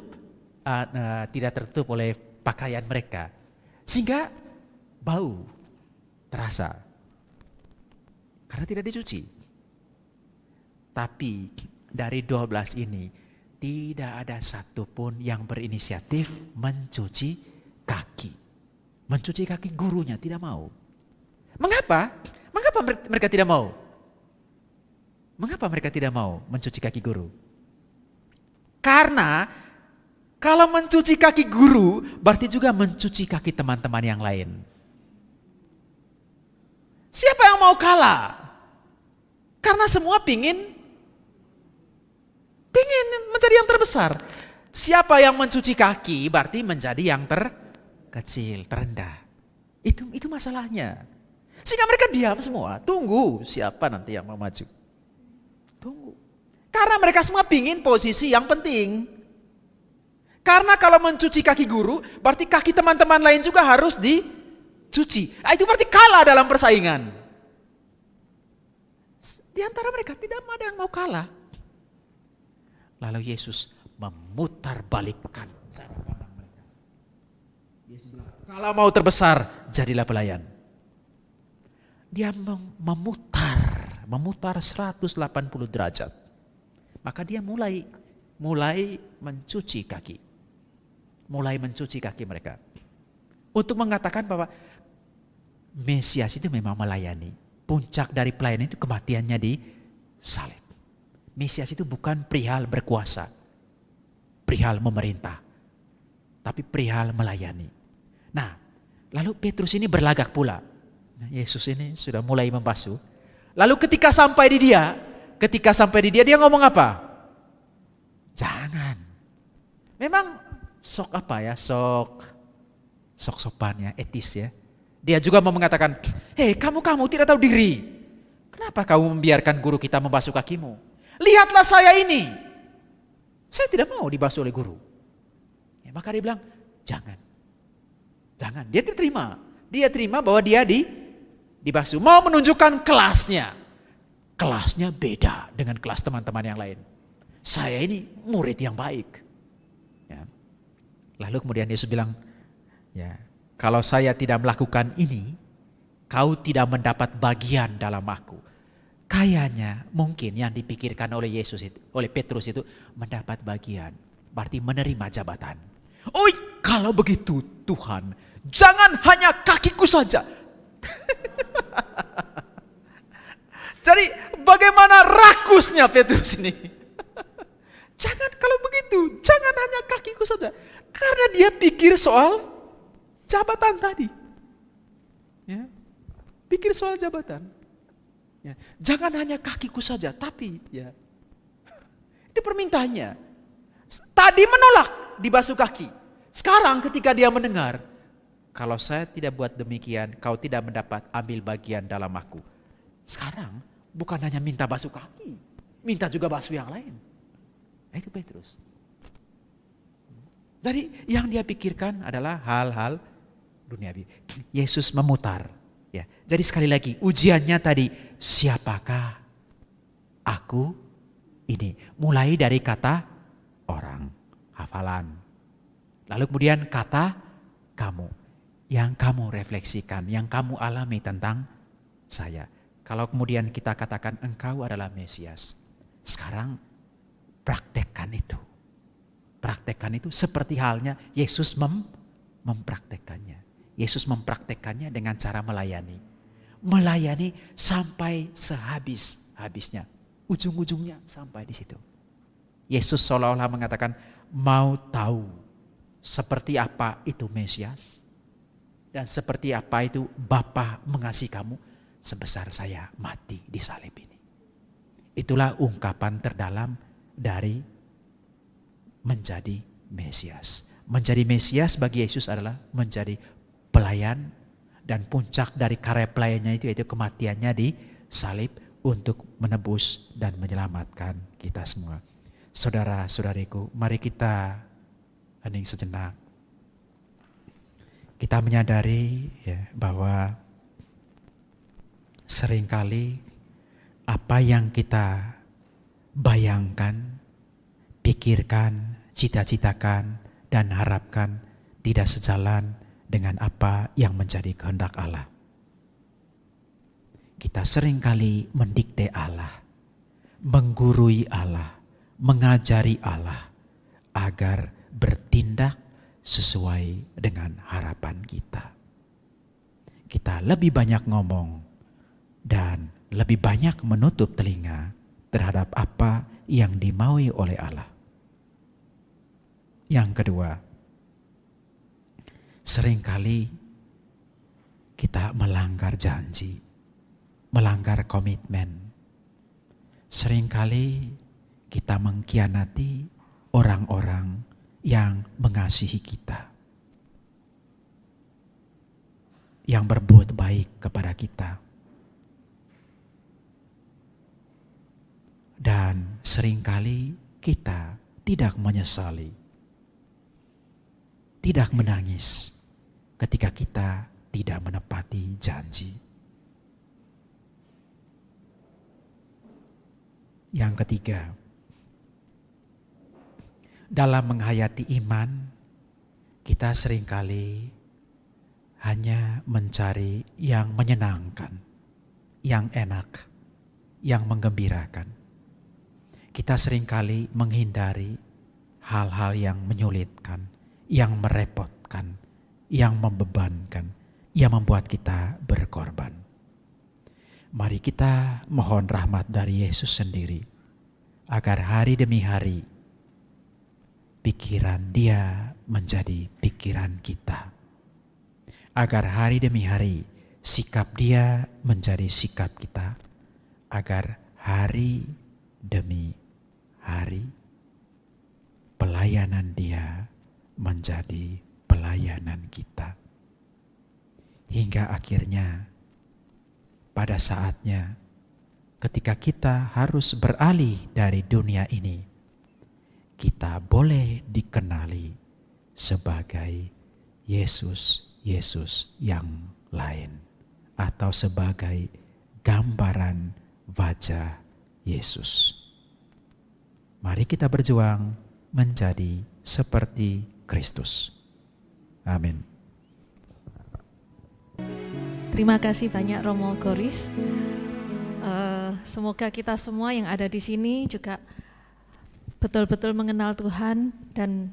Tidak tertutup oleh pakaian mereka. Sehingga bau terasa. Karena tidak dicuci. Tapi dari 12 ini tidak ada satupun yang berinisiatif mencuci kaki. Mencuci kaki gurunya tidak mau. Mengapa? Mengapa mereka tidak mau? Mengapa mereka tidak mau mencuci kaki guru? Karena kalau mencuci kaki guru berarti juga mencuci kaki teman-teman yang lain. Siapa yang mau kalah? Karena semua pingin menjadi yang terbesar. Siapa yang mencuci kaki berarti menjadi yang terkecil, terendah. Itu masalahnya. Sehingga mereka diam semua, tunggu siapa nanti yang mau maju. Tunggu. Karena mereka semua pingin posisi yang penting. Karena kalau mencuci kaki guru, berarti kaki teman-teman lain juga harus dicuci. Itu berarti kalah dalam persaingan. Di antara mereka tidak ada yang mau kalah. Lalu Yesus memutarbalikkan cara pandang mereka. Yesus bilang, kalau mau terbesar, jadilah pelayan. Dia memutar 180 derajat. Maka dia mulai mencuci kaki. Mulai mencuci kaki mereka. Untuk mengatakan bahwa Mesias itu memang melayani. puncak dari pelayanan itu kematiannya di salib. Mesias itu bukan perihal berkuasa, perihal memerintah, tapi perihal melayani. Nah, lalu Petrus ini berlagak pula. Nah, Yesus ini sudah mulai membasuh. Lalu ketika sampai di dia dia ngomong apa? Jangan. Memang sok apa ya, sok sopannya, etis ya. Dia juga mau mengatakan, hei kamu tidak tahu diri. Kenapa kamu membiarkan guru kita membasuh kakimu? Lihatlah saya ini. Saya tidak mau dibasuh oleh guru. Ya, maka dia bilang, jangan. Dia terima. Dia terima bahwa dia dibasuh. Mau menunjukkan kelasnya. Kelasnya beda dengan kelas teman-teman yang lain. Saya ini murid yang baik. Ya. Lalu kemudian Yesus bilang, ya, kalau saya tidak melakukan ini, kau tidak mendapat bagian dalam aku. Kayaknya mungkin yang dipikirkan oleh Yesus itu, oleh Petrus itu mendapat bagian, berarti menerima jabatan. Oh, kalau begitu Tuhan, jangan hanya kakiku saja. Jadi bagaimana rakusnya Petrus ini? Jangan kalau begitu, jangan hanya kakiku saja. Karena dia pikir soal jabatan tadi. Ya, pikir soal jabatan. Ya, jangan hanya kakiku saja, tapi ya itu permintaannya. Tadi menolak dibasuh kaki. Sekarang ketika dia mendengar, kalau saya tidak buat demikian, kau tidak mendapat ambil bagian dalam aku. Sekarang bukan hanya minta basuh kaki, minta juga basuh yang lain. Nah, itu Petrus. Jadi yang dia pikirkan adalah hal-hal duniawi. Yesus memutar. Ya, jadi sekali lagi ujiannya tadi, siapakah aku ini? Mulai dari kata orang, hafalan. Lalu kemudian kata kamu, yang kamu refleksikan, yang kamu alami tentang saya. Kalau kemudian kita katakan engkau adalah Mesias, sekarang praktekkan itu. Praktekkan itu seperti halnya Yesus mempraktekkannya. Yesus mempraktekkannya dengan cara melayani. Melayani sampai sehabis-habisnya. Ujung-ujungnya sampai di situ. Yesus seolah-olah mengatakan, mau tahu seperti apa itu Mesias? Dan seperti apa itu Bapa mengasihi kamu sebesar saya mati di salib ini. Itulah ungkapan terdalam dari menjadi Mesias. Menjadi Mesias bagi Yesus adalah menjadi pelayan, dan puncak dari karya pelayannya itu yaitu kematiannya di salib untuk menebus dan menyelamatkan kita semua. Saudara-saudariku, mari kita hening sejenak. Kita menyadari ya, bahwa seringkali apa yang kita bayangkan, pikirkan, cita-citakan, dan harapkan tidak sejalan dengan apa yang menjadi kehendak Allah. Kita seringkali mendikte Allah, menggurui Allah, mengajari Allah agar bertindak sesuai dengan harapan kita. Kita lebih banyak ngomong dan lebih banyak menutup telinga terhadap apa yang dimaui oleh Allah. Yang kedua, seringkali kita melanggar janji, melanggar komitmen. Seringkali kita mengkhianati orang-orang yang mengasihi kita, yang berbuat baik kepada kita. Dan seringkali kita tidak menyesali, tidak menangis ketika kita tidak menepati janji. Yang ketiga, dalam menghayati iman, kita seringkali hanya mencari yang menyenangkan, yang enak, yang menggembirakan. Kita seringkali menghindari hal-hal yang menyulitkan, yang merepotkan, yang membebankan, yang membuat kita berkorban. mari kita mohon rahmat dari Yesus sendiri, agar hari demi hari pikiran Dia menjadi pikiran kita. Agar hari demi hari sikap Dia menjadi sikap kita. Agar hari demi hari pelayanan Dia menjadi pelayanan kita. Hingga akhirnya pada saatnya ketika kita harus beralih dari dunia ini, kita boleh dikenali sebagai Yesus yang lain, atau sebagai gambaran wajah Yesus. Mari kita berjuang menjadi seperti Kristus. Amin. Terima kasih banyak Romo Goris. Semoga kita semua yang ada di sini juga betul-betul mengenal Tuhan dan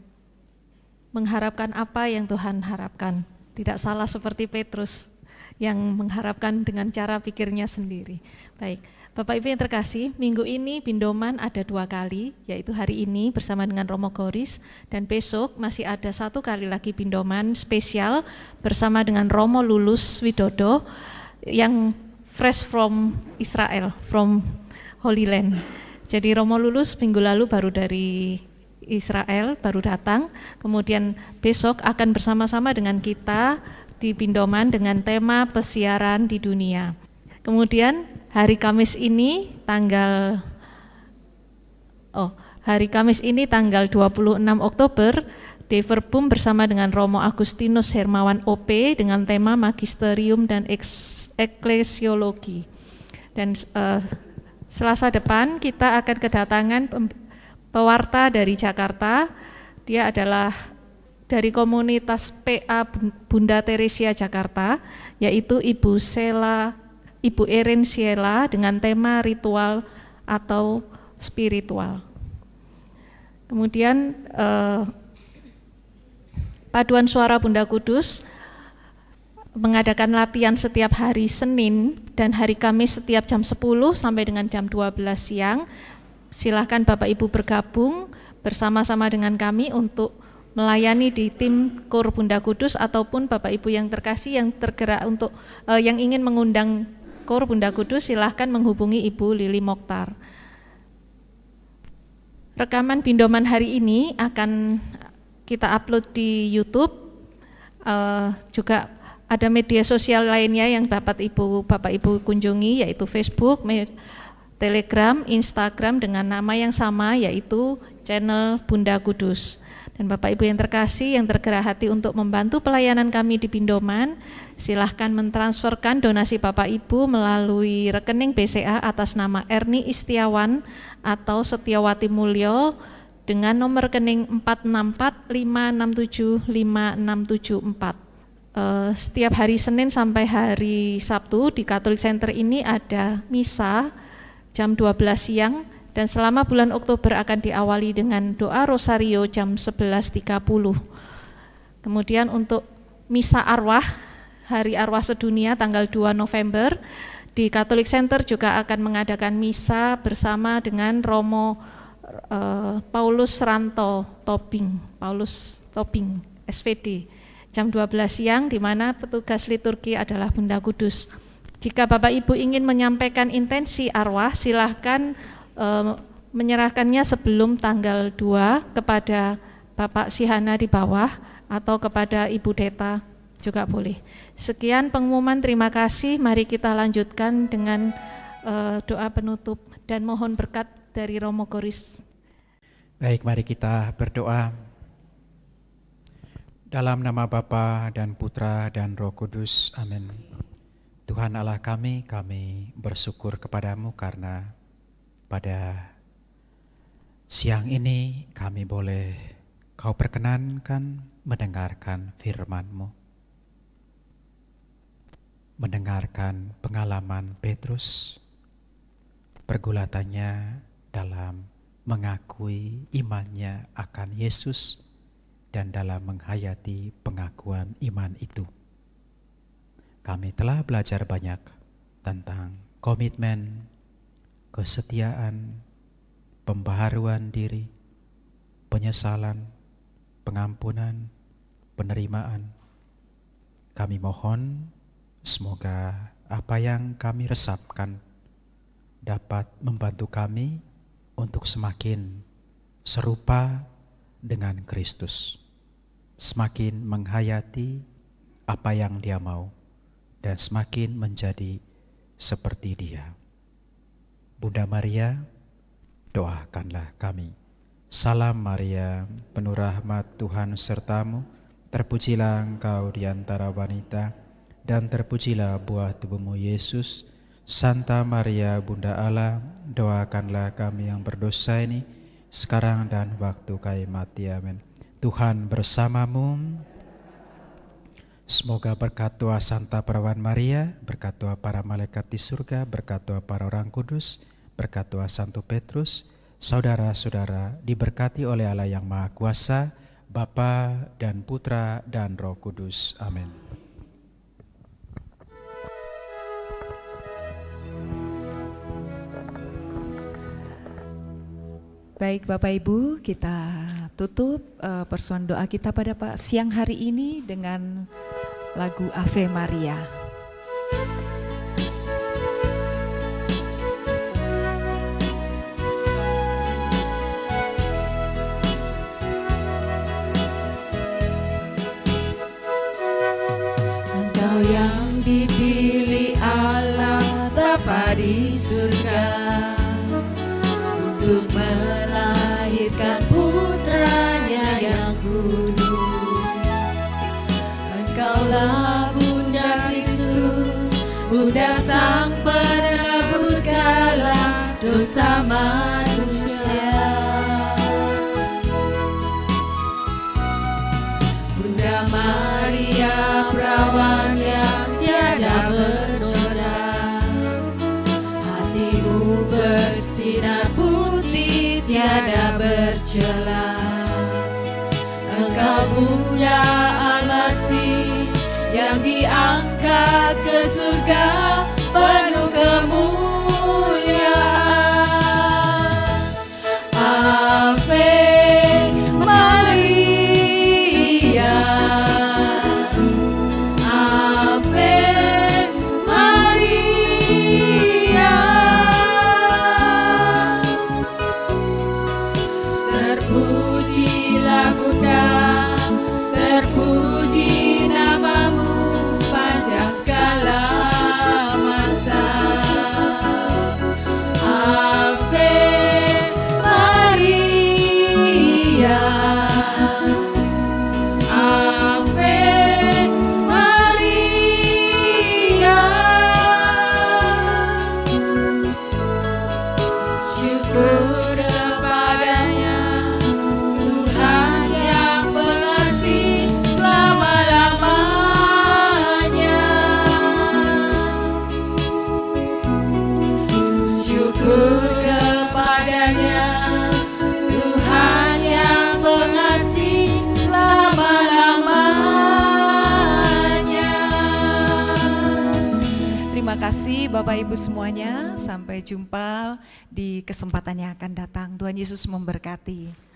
mengharapkan apa yang Tuhan harapkan. Tidak salah seperti Petrus yang mengharapkan dengan cara pikirnya sendiri. Baik, Bapak Ibu yang terkasih, minggu ini Bindoman ada 2 kali, yaitu hari ini bersama dengan Romo Goris, dan besok masih ada 1 kali lagi Bindoman spesial bersama dengan Romo Lulus Widodo yang fresh from Israel, from Holy Land. Jadi Romo Lulus minggu lalu baru dari Israel, baru datang, kemudian besok akan bersama-sama dengan kita di Bindoman dengan tema pesiaran di dunia. Kemudian hari Kamis ini tanggal 26 Oktober, Deverbum bersama dengan Romo Agustinus Hermawan OP dengan tema Magisterium dan Eklesiologi. Dan Selasa depan kita akan kedatangan pewarta dari Jakarta. Dia adalah dari komunitas PA Bunda Teresia Jakarta, yaitu Ibu Eren Siela dengan tema ritual atau spiritual. Kemudian Paduan Suara Bunda Kudus mengadakan latihan setiap hari Senin dan hari Kamis setiap jam 10 sampai dengan jam 12 siang. Silahkan Bapak Ibu bergabung bersama-sama dengan kami untuk melayani di tim KUR Bunda Kudus, ataupun Bapak Ibu yang terkasih yang tergerak untuk yang ingin mengundang KUR Bunda Kudus, silahkan menghubungi Ibu Lili Mokhtar. Rekaman Bindoman hari ini akan kita upload di YouTube, juga ada media sosial lainnya yang Bapak Ibu kunjungi, yaitu Facebook, Telegram, Instagram dengan nama yang sama, yaitu channel Bunda Kudus. Dan Bapak Ibu yang terkasih yang tergerak hati untuk membantu pelayanan kami di Bindoman, silahkan mentransferkan donasi Bapak Ibu melalui rekening BCA atas nama Erni Istiawan atau Setiawati Mulyo dengan nomor rekening 46456756774. Setiap hari Senin sampai hari Sabtu di Catholic Center ini ada misa jam 12 siang, dan selama bulan Oktober akan diawali dengan doa rosario jam 11.30. Kemudian untuk misa arwah, hari arwah sedunia tanggal 2 November, di Catholic Center juga akan mengadakan misa bersama dengan Romo Paulus Ranto Tobing, SVD, jam 12 siang, di mana petugas liturgi adalah Bunda Kudus. Jika Bapak Ibu ingin menyampaikan intensi arwah, silahkan menyerahkannya sebelum tanggal 2 kepada Bapak Sihana di bawah atau kepada Ibu Deta juga boleh. Sekian pengumuman, terima kasih. Mari kita lanjutkan dengan doa penutup dan mohon berkat dari Romo Goris. Baik, mari kita berdoa. Dalam nama Bapa dan Putra dan Roh Kudus, amin. Tuhan Allah kami bersyukur kepadamu karena pada siang ini kami boleh Kau perkenankan mendengarkan firman-Mu, mendengarkan pengalaman Petrus, pergulatannya dalam mengakui imannya akan Yesus dan dalam menghayati pengakuan iman itu. Kami telah belajar banyak tentang komitmen, kesetiaan, pembaharuan diri, penyesalan, pengampunan, penerimaan. Kami mohon semoga apa yang kami resapkan dapat membantu kami untuk semakin serupa dengan Kristus, semakin menghayati apa yang Dia mau, dan semakin menjadi seperti Dia. Bunda Maria, doakanlah kami. Salam Maria, penuh rahmat Tuhan sertamu, terpujilah engkau di antara wanita, dan terpujilah buah tubuhmu Yesus. Santa Maria, Bunda Allah, doakanlah kami yang berdosa ini, sekarang dan waktu kami mati. Amin. Tuhan bersamamu. Semoga berkat doa Santa Perawan Maria, berkat doa para malaikat di surga, berkat doa para orang kudus, berkat doa Santo Petrus, saudara-saudara diberkati oleh Allah yang Maha Kuasa, Bapa dan Putra dan Roh Kudus. Amin. Baik Bapak Ibu, kita tutup persoalan doa kita pada siang hari ini dengan lagu Ave Maria. Engkau yang dipilih Allah Bapa di surga untuk melahirkan putranya yang kudus. Engkaulah Bunda Kristus, Bunda Sang Penebus segala dosa manusia. Bunda Maria, perawan yang tiada bernoda, hatimu bersinar putih tiada bercela. Engkau Bunda Al-Masih yang diangkat ke surga penuh kemuliaan. Ave Maria, Ave Maria. Terpujilah Bunda, terpuji namamu sepanjang segala masa. Ave Maria, Ave Maria. Syukur kepadanya Tuhan yang pengasih selama-lamanya. Syukur kepadanya Tuhan yang pengasih selama-lamanya. Terima kasih Bapak Ibu semuanya. Sampai jumpa di kesempatan yang akan datang. Tuhan Yesus memberkati.